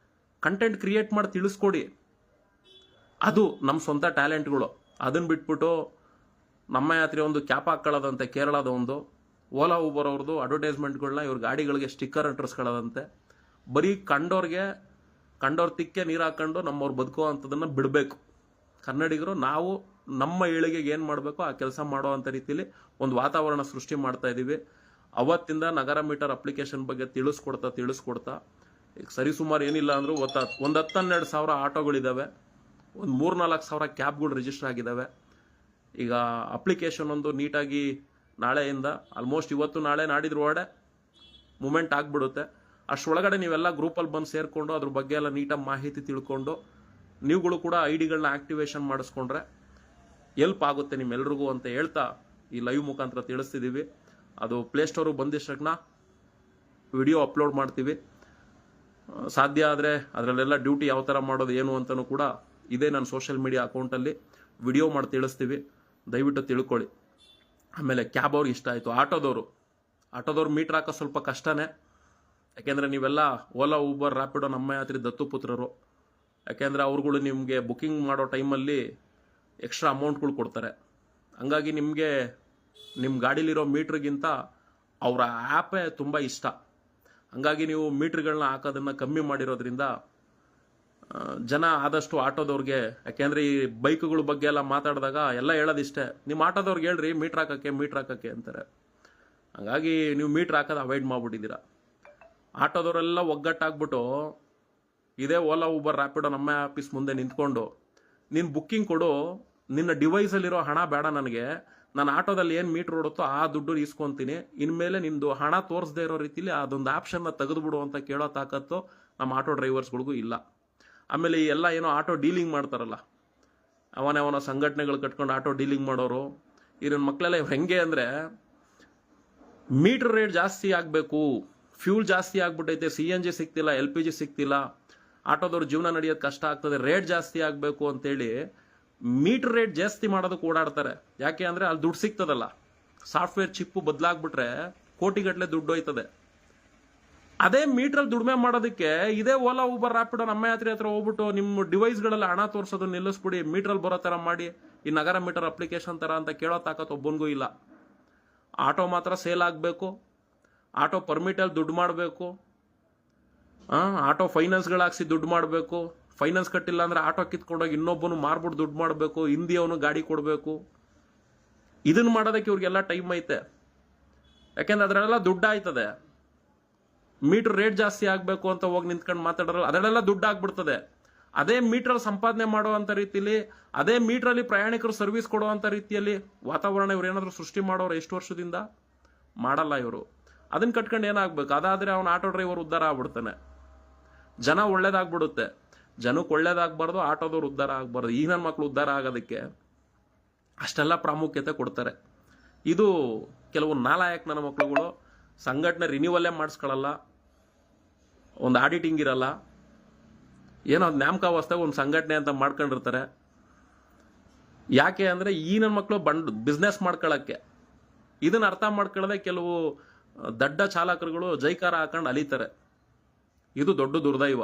ಕಂಟೆಂಟ್ ಕ್ರಿಯೇಟ್ ಮಾಡಿ ತಿಳಿಸ್ಕೊಡಿ. ಅದು ನಮ್ಮ ಸ್ವಂತ ಟ್ಯಾಲೆಂಟ್ಗಳು. ಅದನ್ನು ಬಿಟ್ಬಿಟ್ಟು ನಮ್ಮ ಯಾತ್ರೆ ಒಂದು ಕ್ಯಾಪ್ ಹಾಕೊಳ್ಳೋದಂತೆ ಕೇರಳದ ಒಂದು, ಓಲಾ ಊಬರ್ ಅವ್ರದ್ದು ಅಡ್ವರ್ಟೈಸ್ಮೆಂಟ್ಗಳನ್ನ ಇವ್ರ ಗಾಡಿಗಳಿಗೆ ಸ್ಟಿಕ್ಕರ್ ಅಂಟಿಸ್ಕೊಳ್ಳೋದಂತೆ. ಬರೀ ಕಂಡೋರ್ ತಿಕ್ಕೆ ನೀರು ಹಾಕೊಂಡು ನಮ್ಮವ್ರು ಬದುಕೋ ಅಂಥದ್ದನ್ನು ಬಿಡಬೇಕು. ಕನ್ನಡಿಗರು ನಾವು ನಮ್ಮ ಏಳಿಗೆಗೆ ಏನು ಮಾಡಬೇಕು ಆ ಕೆಲಸ ಮಾಡೋ ಅಂಥ ರೀತಿಯಲ್ಲಿ ಒಂದು ವಾತಾವರಣ ಸೃಷ್ಟಿ ಮಾಡ್ತಾ ಇದ್ದೀವಿ. ಅವತ್ತಿಂದ ನಗರ ಮೀಟರ್ ಅಪ್ಲಿಕೇಶನ್ ಬಗ್ಗೆ ತಿಳಿಸ್ಕೊಡ್ತಾ ಈಗ ಸರಿಸುಮಾರು ಏನಿಲ್ಲ ಅಂದರೂ ಒಂದು 10-12 ಸಾವಿರ ಆಟೋಗಳಿದ್ದಾವೆ, ಒಂದು 3-4 ಸಾವಿರ ಕ್ಯಾಬ್ಗಳು ರಿಜಿಸ್ಟರ್ ಆಗಿದ್ದಾವೆ. ಈಗ ಅಪ್ಲಿಕೇಶನ್ ಒಂದು ನೀಟಾಗಿ ನಾಳೆಯಿಂದ ಆಲ್ಮೋಸ್ಟ್ ಇವತ್ತು ನಾಳೆ ನಾಡಿದ್ರ ಒಳಗಡೆ ಮೂಮೆಂಟ್ ಆಗಿಬಿಡುತ್ತೆ. ಅಷ್ಟರೊಳಗಡೆ ನೀವೆಲ್ಲ ಗ್ರೂಪಲ್ಲಿ ಬಂದು ಸೇರಿಕೊಂಡು ಅದ್ರ ಬಗ್ಗೆ ಎಲ್ಲ ನೀಟಾಗಿ ಮಾಹಿತಿ ತಿಳ್ಕೊಂಡು ನೀವುಗಳು ಕೂಡ ಐಡಿಗಳನ್ನ ಆಕ್ಟಿವೇಶನ್ ಮಾಡಿಸ್ಕೊಂಡ್ರೆ ಎಲ್ಪ್ ಆಗುತ್ತೆ ನಿಮ್ಮೆಲ್ರಿಗೂ ಅಂತ ಹೇಳ್ತಾ ಈ ಲೈವ್ ಮುಖಾಂತರ ತಿಳಿಸ್ತಿದ್ದೀವಿ. ಅದು ಪ್ಲೇಸ್ಟೋರಿಗೆ ಬಂದಿಷ್ಟನ್ನ ವಿಡಿಯೋ ಅಪ್ಲೋಡ್ ಮಾಡ್ತೀವಿ. ಸಾಧ್ಯ ಆದರೆ ಅದರಲ್ಲೆಲ್ಲ ಡ್ಯೂಟಿ ಯಾವ ಥರ ಮಾಡೋದು ಏನು ಅಂತಲೂ ಕೂಡ ಇದೇ ನನ್ನ ಸೋಷಿಯಲ್ ಮೀಡಿಯಾ ಅಕೌಂಟಲ್ಲಿ ವಿಡಿಯೋ ಮಾಡಿ ತಿಳಿಸ್ತೀವಿ, ದಯವಿಟ್ಟು ತಿಳ್ಕೊಳ್ಳಿ. ಆಮೇಲೆ ಕ್ಯಾಬ್ ಅವ್ರಿಗೆ ಇಷ್ಟ ಆಯಿತು. ಆಟೋದವ್ರು ಮೀಟ್ರ್ ಹಾಕೋ ಸ್ವಲ್ಪ ಕಷ್ಟನೇ, ಯಾಕೆಂದರೆ ನೀವೆಲ್ಲ ಓಲಾ ಊಬರ್ ರ್ಯಾಪಿಡೋ ನಮ್ಮ ಯಾತ್ರಿ ದತ್ತುಪುತ್ರರು. ಯಾಕೆಂದರೆ ಅವ್ರುಗಳು ನಿಮಗೆ ಬುಕ್ಕಿಂಗ್ ಮಾಡೋ ಟೈಮಲ್ಲಿ ಎಕ್ಸ್ಟ್ರಾ ಅಮೌಂಟ್ಗಳು ಕೊಡ್ತಾರೆ. ಹಂಗಾಗಿ ನಿಮಗೆ ನಿಮ್ಮ ಗಾಡೀಲಿರೋ ಮೀಟ್ರಿಗಿಂತ ಅವರ ಆ್ಯಪೇ ತುಂಬ ಇಷ್ಟ. ಹಂಗಾಗಿ ನೀವು ಮೀಟ್ರ್ಗಳನ್ನ ಹಾಕೋದನ್ನು ಕಮ್ಮಿ ಮಾಡಿರೋದ್ರಿಂದ ಜನ ಆದಷ್ಟು ಆಟೋದವ್ರಿಗೆ, ಯಾಕೆಂದರೆ ಈ ಬೈಕ್ಗಳ ಬಗ್ಗೆ ಎಲ್ಲ ಮಾತಾಡಿದಾಗ ಎಲ್ಲ ಹೇಳೋದಿಷ್ಟೇ, ನಿಮ್ಮ ಆಟೋದವ್ರಿಗೆ ಹೇಳ್ರಿ ಮೀಟ್ರ್ ಹಾಕೋಕ್ಕೆ ಅಂತಾರೆ. ಹಂಗಾಗಿ ನೀವು ಮೀಟ್ರ್ ಹಾಕೋದು ಅವಾಯ್ಡ್ ಮಾಡಿಬಿಟ್ಟಿದ್ದೀರಾ. ಆಟೋದವರೆಲ್ಲ ಒಗ್ಗಟ್ಟಾಗ್ಬಿಟ್ಟು ಇದೇ ಓಲಾ ಊಬರ್ ರ್ಯಾಪಿಡೋ ನಮ್ಮ ಆಫೀಸ್ ಮುಂದೆ ನಿಂತ್ಕೊಂಡು ನೀನು ಬುಕ್ಕಿಂಗ್ ಕೊಡು, ನಿನ್ನ ಡಿವೈಸಲ್ಲಿರೋ ಹಣ ಬೇಡ ನನಗೆ, ನಾನು ಆಟೋದಲ್ಲಿ ಏನು ಮೀಟ್ರ್ ಓಡುತ್ತೋ ಆ ದುಡ್ಡು ಇಸ್ಕೊತೀನಿ, ಇನ್ಮೇಲೆ ನಿಂದು ಹಣ ತೋರಿಸದೇ ಇರೋ ರೀತಿಲಿ ಅದೊಂದು ಆಪ್ಷನ್ನ ತೆಗೆದುಬಿಡು ಅಂತ ಕೇಳೋ ತಾಕತ್ತು ನಮ್ಮ ಆಟೋ ಡ್ರೈವರ್ಸ್ಗಳಿಗೂ ಇಲ್ಲ. ಆಮೇಲೆ ಈ ಎಲ್ಲ ಏನೋ ಆಟೋ ಡೀಲಿಂಗ್ ಮಾಡ್ತಾರಲ್ಲ, ಅವನ ಸಂಘಟನೆಗಳು ಕಟ್ಕೊಂಡು ಆಟೋ ಡೀಲಿಂಗ್ ಮಾಡೋರು, ಈ ನನ್ನ ಮಕ್ಕಳೆಲ್ಲ ಹೆಂಗೆ ಅಂದರೆ ಮೀಟ್ರ್ ರೇಟ್ ಜಾಸ್ತಿ ಆಗಬೇಕು, ಫ್ಯೂಲ್ ಜಾಸ್ತಿ ಆಗ್ಬಿಟ್ಟೈತೆ, CNG ಸಿಗ್ತಿಲ್ಲ, LPG ಸಿಗ್ತಿಲ್ಲ, ಆಟೋದವ್ರ ಜೀವನ ನಡೆಯೋದು ಕಷ್ಟ ಆಗ್ತದೆ, ರೇಟ್ ಜಾಸ್ತಿ ಆಗಬೇಕು ಅಂತೇಳಿ ಮೀಟ್ರ್ ರೇಟ್ ಜಾಸ್ತಿ ಮಾಡೋದಕ್ಕೆ ಓಡಾಡ್ತಾರೆ. ಯಾಕೆ ಅಂದರೆ ಅಲ್ಲಿ ದುಡ್ಡು ಸಿಗ್ತದಲ್ಲ, ಸಾಫ್ಟ್ವೇರ್ ಚಿಪ್ಪು ಬದಲಾಗ್ಬಿಟ್ರೆ ಕೋಟಿಗಟ್ಟಲೆ ದುಡ್ಡು ಹೋಯ್ತದೆ. ಅದೇ ಮೀಟ್ರಲ್ಲಿ ದುಡಿಮೆ ಮಾಡೋದಕ್ಕೆ ಇದೇ ಓಲಾ ಊಬರ್ ರ್ಯಾಪಿಡೋ ನಮ್ಮ ಯಾತ್ರೆ ಹತ್ರ ಹೋಗ್ಬಿಟ್ಟು ನಿಮ್ಮ ಡಿವೈಸ್ಗಳಲ್ಲಿ ಹಣ ತೋರಿಸೋದು ನಿಲ್ಲಿಸ್ಬಿಡಿ, ಮೀಟ್ರಲ್ಲಿ ಬರೋ ಥರ ಮಾಡಿ, ಈ ನಗರ ಮೀಟರ್ ಅಪ್ಲಿಕೇಶನ್ ಥರ ಅಂತ ಕೇಳೋ ತಾಕತ್ತು ಒಬ್ಬನಿಗೂ ಇಲ್ಲ. ಆಟೋ ಮಾತ್ರ ಸೇಲ್ ಆಗಬೇಕು, ಆಟೋ ಪರ್ಮಿಟಲ್ಲಿ ದುಡ್ಡು ಮಾಡಬೇಕು, ಆಟೋ ಫೈನಾನ್ಸ್ಗಳಾಗಿಸಿ ದುಡ್ಡು ಮಾಡಬೇಕು, ಫೈನಾನ್ಸ್ ಕಟ್ಟಿಲ್ಲ ಅಂದರೆ ಆಟೋ ಕಿತ್ಕೊಂಡೋಗಿ ಇನ್ನೊಬ್ಬನು ಮಾರ್ಬಿಟ್ಟು ದುಡ್ಡು ಮಾಡಬೇಕು, ಹಿಂದಿಯವನು ಗಾಡಿ ಕೊಡಬೇಕು. ಇದನ್ನು ಮಾಡೋದಕ್ಕೆ ಇವ್ರಿಗೆಲ್ಲ ಟೈಮ್ ಐತೆ, ಯಾಕೆಂದ್ರೆ ಅದರಲ್ಲೆಲ್ಲ ದುಡ್ಡು ಆಯ್ತದೆ. ಮೀಟ್ರ್ ರೇಟ್ ಜಾಸ್ತಿ ಆಗಬೇಕು ಅಂತ ಹೋಗಿ ನಿಂತ್ಕೊಂಡು ಮಾತಾಡೋಲ್ಲ, ಅದರಲ್ಲೆಲ್ಲ ದುಡ್ಡು ಆಗ್ಬಿಡ್ತದೆ. ಅದೇ ಮೀಟ್ರಲ್ಲಿ ಸಂಪಾದನೆ ಮಾಡುವಂಥ ರೀತಿಯಲ್ಲಿ, ಅದೇ ಮೀಟ್ರಲ್ಲಿ ಪ್ರಯಾಣಿಕರು ಸರ್ವಿಸ್ ಕೊಡುವಂಥ ರೀತಿಯಲ್ಲಿ ವಾತಾವರಣ ಇವ್ರು ಏನಾದರೂ ಸೃಷ್ಟಿ ಮಾಡೋರು ಎಷ್ಟು ವರ್ಷದಿಂದ ಮಾಡಲ್ಲ ಇವರು. ಅದನ್ನ ಕಟ್ಕೊಂಡು ಏನಾಗಬೇಕು, ಅದಾದರೆ ಅವನ ಆಟೋ ಡ್ರೈವರ್ ಉದ್ಧಾರ ಆಗ್ಬಿಡ್ತಾನೆ, ಜನ ಒಳ್ಳೇದಾಗ್ಬಿಡುತ್ತೆ. ಜನಕ್ಕೆ ಒಳ್ಳೇದಾಗಬಾರ್ದು, ಆಟೋದವ್ರು ಉದ್ಧಾರ ಆಗಬಾರ್ದು. ಈ ನನ್ನ ಮಕ್ಕಳು ಉದ್ಧಾರ ಆಗೋದಕ್ಕೆ ಅಷ್ಟೆಲ್ಲ ಪ್ರಾಮುಖ್ಯತೆ ಕೊಡ್ತಾರೆ. ಇದು ಕೆಲವು ನಾಲಾಯಕ್ ನನ್ನ ಮಕ್ಕಳುಗಳು ಸಂಘಟನೆ ರಿನ್ಯೂವಲ್ಲೇ ಮಾಡಿಸ್ಕೊಳ್ಳಲ್ಲ, ಒಂದು ಆಡಿಟಿಂಗ್ ಇರಲ್ಲ, ಏನೋ ಅದು ನ್ಯಾಮಕಾವಸ್ಥೆಗೆ ಒಂದು ಸಂಘಟನೆ ಅಂತ ಮಾಡ್ಕೊಂಡಿರ್ತಾರೆ. ಯಾಕೆ ಅಂದರೆ ಈ ನನ್ನ ಮಕ್ಕಳು ಬಿಸ್ನೆಸ್ ಮಾಡ್ಕೊಳ್ಳೋಕ್ಕೆ. ಇದನ್ನು ಅರ್ಥ ಮಾಡ್ಕೊಳ್ಳದೆ ಕೆಲವು ದಡ್ಡ ಚಾಲಕರುಗಳು ಜೈಕಾರ ಹಾಕೊಂಡು ಅಲಿತಾರೆ. ಇದು ದೊಡ್ಡ ದುರ್ದೈವ.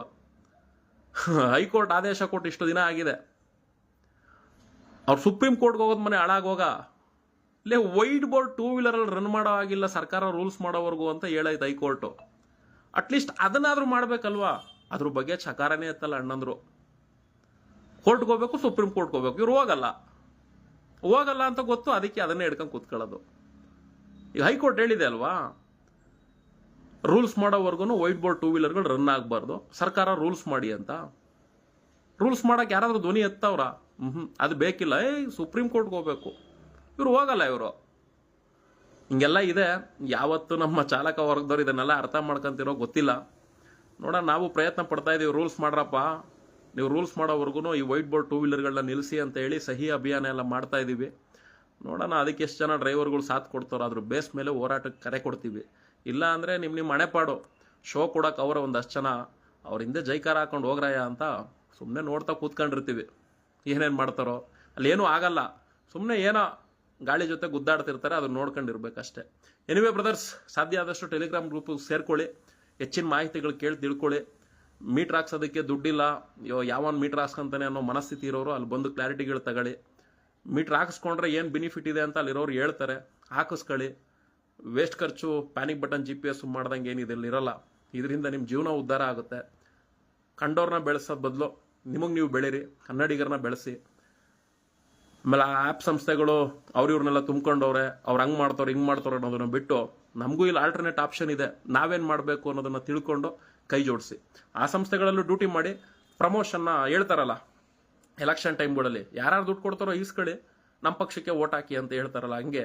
ಹೈಕೋರ್ಟ್ ಆದೇಶ ಕೊಟ್ಟು ಇಷ್ಟು ದಿನ ಆಗಿದೆ, ಅವ್ರು ಸುಪ್ರೀಂ ಕೋರ್ಟ್ಗೆ ಹೋಗೋದು ಮನೆ ಹಾಳಾಗೋಗ ಇಲ್ಲೇ ವೈಟ್ ಬೋರ್ಡ್ 2 ವೀಲರಲ್ಲಿ ರನ್ ಮಾಡೋ ಆಗಿಲ್ಲ ಸರ್ಕಾರ ರೂಲ್ಸ್ ಮಾಡೋವರೆಗೂ ಅಂತ ಹೇಳೈತೆ ಹೈಕೋರ್ಟು. ಅಟ್ಲೀಸ್ಟ್ ಅದನ್ನಾದ್ರೂ ಮಾಡ್ಬೇಕಲ್ವಾ? ಅದ್ರ ಬಗ್ಗೆ ಚಕಾರನೇ ಎತ್ತಲ್ಲ ಅಣ್ಣಂದ್ರು. ಕೋರ್ಟ್ಗೆ ಹೋಗ್ಬೇಕು, ಸುಪ್ರೀಂ ಕೋರ್ಟ್ಗೆ ಹೋಗ್ಬೇಕು, ಇವ್ರು ಹೋಗಲ್ಲ ಅಂತ ಗೊತ್ತು, ಅದಕ್ಕೆ ಅದನ್ನೇ ಹಿಡ್ಕೊಂಡು ಕೂತ್ಕೊಳ್ಳೋದು. ಈಗ ಹೈಕೋರ್ಟ್ ಹೇಳಿದೆ ಅಲ್ವಾ, ರೂಲ್ಸ್ ಮಾಡೋವರೆಗೂ ವೈಟ್ ಬೋರ್ಡ್ 2 ವೀಲರ್ಗಳು ರನ್ ಆಗಬಾರ್ದು, ಸರ್ಕಾರ ರೂಲ್ಸ್ ಮಾಡಿ ಅಂತ. ರೂಲ್ಸ್ ಮಾಡಕ್ಕೆ ಯಾರಾದ್ರೂ ಧ್ವನಿ ಎತ್ತವ್ರ? ಅದು ಬೇಕಿಲ್ಲ, ಸುಪ್ರೀಂ ಕೋರ್ಟ್ಗೆ ಹೋಗ್ಬೇಕು. ಇವ್ರು ಹೋಗಲ್ಲ. ಇವರು ಹಿಂಗೆಲ್ಲ ಇದೆ. ಯಾವತ್ತು ನಮ್ಮ ಚಾಲಕ ವರ್ಗದವ್ರು ಇದನ್ನೆಲ್ಲ ಅರ್ಥ ಮಾಡ್ಕೊಂತಿರೋ ಗೊತ್ತಿಲ್ಲ. ನೋಡೋಣ, ನಾವು ಪ್ರಯತ್ನ ಪಡ್ತಾ ಇದೀವಿ, ರೂಲ್ಸ್ ಮಾಡ್ರಪ್ಪ, ನೀವು ರೂಲ್ಸ್ ಮಾಡೋವರೆಗೂ ಈ ವೈಟ್ ಬೋರ್ಡ್ 2 ವೀಲರ್ಗಳನ್ನ ನಿಲ್ಲಿಸಿ ಅಂತ ಹೇಳಿ ಸಹಿ ಅಭಿಯಾನ ಎಲ್ಲ ಮಾಡ್ತಾ ಇದೀವಿ. ನೋಡೋಣ ಅದಕ್ಕೆ ಎಷ್ಟು ಜನ ಡ್ರೈವರ್ಗಳು ಸಾಥ್ ಕೊಡ್ತಾರೋ ಅದ್ರ ಬೇಸ್ ಮೇಲೆ ಹೋರಾಟಕ್ಕೆ ಕರೆ ಕೊಡ್ತೀವಿ. ಇಲ್ಲ ಅಂದರೆ ನಿಮ್ಮ ಮನೆಪಾಡು ಶೋ ಕೊಡೋಕೆ ಅವರ ಒಂದಷ್ಟು ಜನ ಅವ್ರ ಹಿಂದೆ ಜೈಕಾರ ಹಾಕೊಂಡು ಹೋಗ್ರಾಯ ಅಂತ ಸುಮ್ಮನೆ ನೋಡ್ತಾ ಕೂತ್ಕೊಂಡಿರ್ತೀವಿ. ಏನೇನು ಮಾಡ್ತಾರೋ ಅಲ್ಲಿ ಏನೂ ಆಗಲ್ಲ, ಸುಮ್ಮನೆ ಏನೋ ಗಾಳಿ ಜೊತೆ ಗುದ್ದಾಡ್ತಿರ್ತಾರೆ, ಅದನ್ನ ನೋಡ್ಕೊಂಡಿರ್ಬೇಕಷ್ಟೇ. ಎನಿವೇ ಬ್ರದರ್ಸ್, ಸಾಧ್ಯ ಆದಷ್ಟು ಟೆಲಿಗ್ರಾಮ್ ಗ್ರೂಪ್ ಸೇರ್ಕೊಳ್ಳಿ, ಹೆಚ್ಚಿನ ಮಾಹಿತಿಗಳು ಕೇಳಿ ತಿಳ್ಕೊಳ್ಳಿ. ಮೀಟ್ರ್ ಹಾಕ್ಸೋದಕ್ಕೆ ದುಡ್ಡಿಲ್ಲ, ಯಾವನ್ ಮೀಟ್ರ್ ಹಾಕ್ಸ್ಕೊಂತಾನೆ ಅನ್ನೋ ಮನಸ್ಥಿತಿ ಇರೋರು ಅಲ್ಲಿ ಬಂದು ಕ್ಲಾರಿಟಿಗಳು ತಗೊಳ್ಳಿ. ಮೀಟ್ರ್ ಹಾಕಿಸ್ಕೊಂಡ್ರೆ ಏನು ಬೆನಿಫಿಟ್ ಇದೆ ಅಂತ ಅಲ್ಲಿರೋರು ಹೇಳ್ತಾರೆ, ಹಾಕಿಸ್ಕೊಳ್ಳಿ. ವೇಸ್ಟ್ ಖರ್ಚು, ಪ್ಯಾನಿಕ್ ಬಟನ್ GPS ಮಾಡ್ದಂಗೆ ಏನಿದೆ ಇರಲ್ಲ. ಇದರಿಂದ ನಿಮ್ಮ ಜೀವನ ಉದ್ಧಾರ ಆಗುತ್ತೆ. ಕಂಡೋರ್ನ ಬೆಳೆಸೋದ್ ಬದಲು ನಿಮಗೆ ನೀವು ಬೆಳೀರಿ, ಕನ್ನಡಿಗರನ್ನ ಬೆಳೆಸಿ. ಆಮೇಲೆ ಆ ಆ್ಯಪ್ ಸಂಸ್ಥೆಗಳು ಇವ್ರನ್ನೆಲ್ಲ ತುಂಬ್ಕೊಂಡವ್ರೆ, ಅವ್ರು ಹಂಗೆ ಮಾಡ್ತವ್ರೆ ಹಿಂಗೆ ಮಾಡ್ತವ್ರೆ ಅನ್ನೋದನ್ನ ಬಿಟ್ಟು ನಮಗೂ ಇಲ್ಲಿ ಆಲ್ಟರ್ನೇಟ್ ಆಪ್ಷನ್ ಇದೆ, ನಾವೇನು ಮಾಡಬೇಕು ಅನ್ನೋದನ್ನ ತಿಳ್ಕೊಂಡು ಕೈ ಜೋಡಿಸಿ ಆ ಸಂಸ್ಥೆಗಳಲ್ಲೂ ಡ್ಯೂಟಿ ಮಾಡಿ ಪ್ರಮೋಷನ್ನ ಹೇಳ್ತಾರಲ್ಲ ಎಲೆಕ್ಷನ್ ಟೈಮ್ಗಳಲ್ಲಿ, ಯಾರು ದುಡ್ಡು ಕೊಡ್ತಾರೋ ಈಸ್ಕೊಳ್ಳಿ, ನಮ್ಮ ಪಕ್ಷಕ್ಕೆ ಓಟ್ ಹಾಕಿ ಅಂತ ಹೇಳ್ತಾರಲ್ಲ, ಹಂಗೆ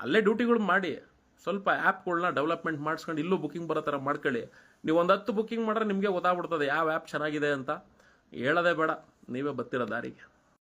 ಅಲ್ಲೇ ಡ್ಯೂಟಿಗಳು ಮಾಡಿ ಸ್ವಲ್ಪ ಆ್ಯಪ್ಗಳನ್ನ ಡೆವಲಪ್ಮೆಂಟ್ ಮಾಡಿಸ್ಕೊಂಡು ಇಲ್ಲೂ ಬುಕಿಂಗ್ ಬರೋ ಥರ ಮಾಡ್ಕೊಳ್ಳಿ. ನೀವು ಒಂದು 10 ಬುಕಿಂಗ್ ಮಾಡ್ರೆ ನಿಮಗೆ ಗೊತ್ತಾಗ್ಬಿಡ್ತದೆ ಯಾವ ಆ್ಯಪ್ ಚೆನ್ನಾಗಿದೆ ಅಂತ. ಹೇಳೋದೇ ಬೇಡ, ನೀವೇ ಬರ್ತಿರೋ ದಾರಿಗೆ.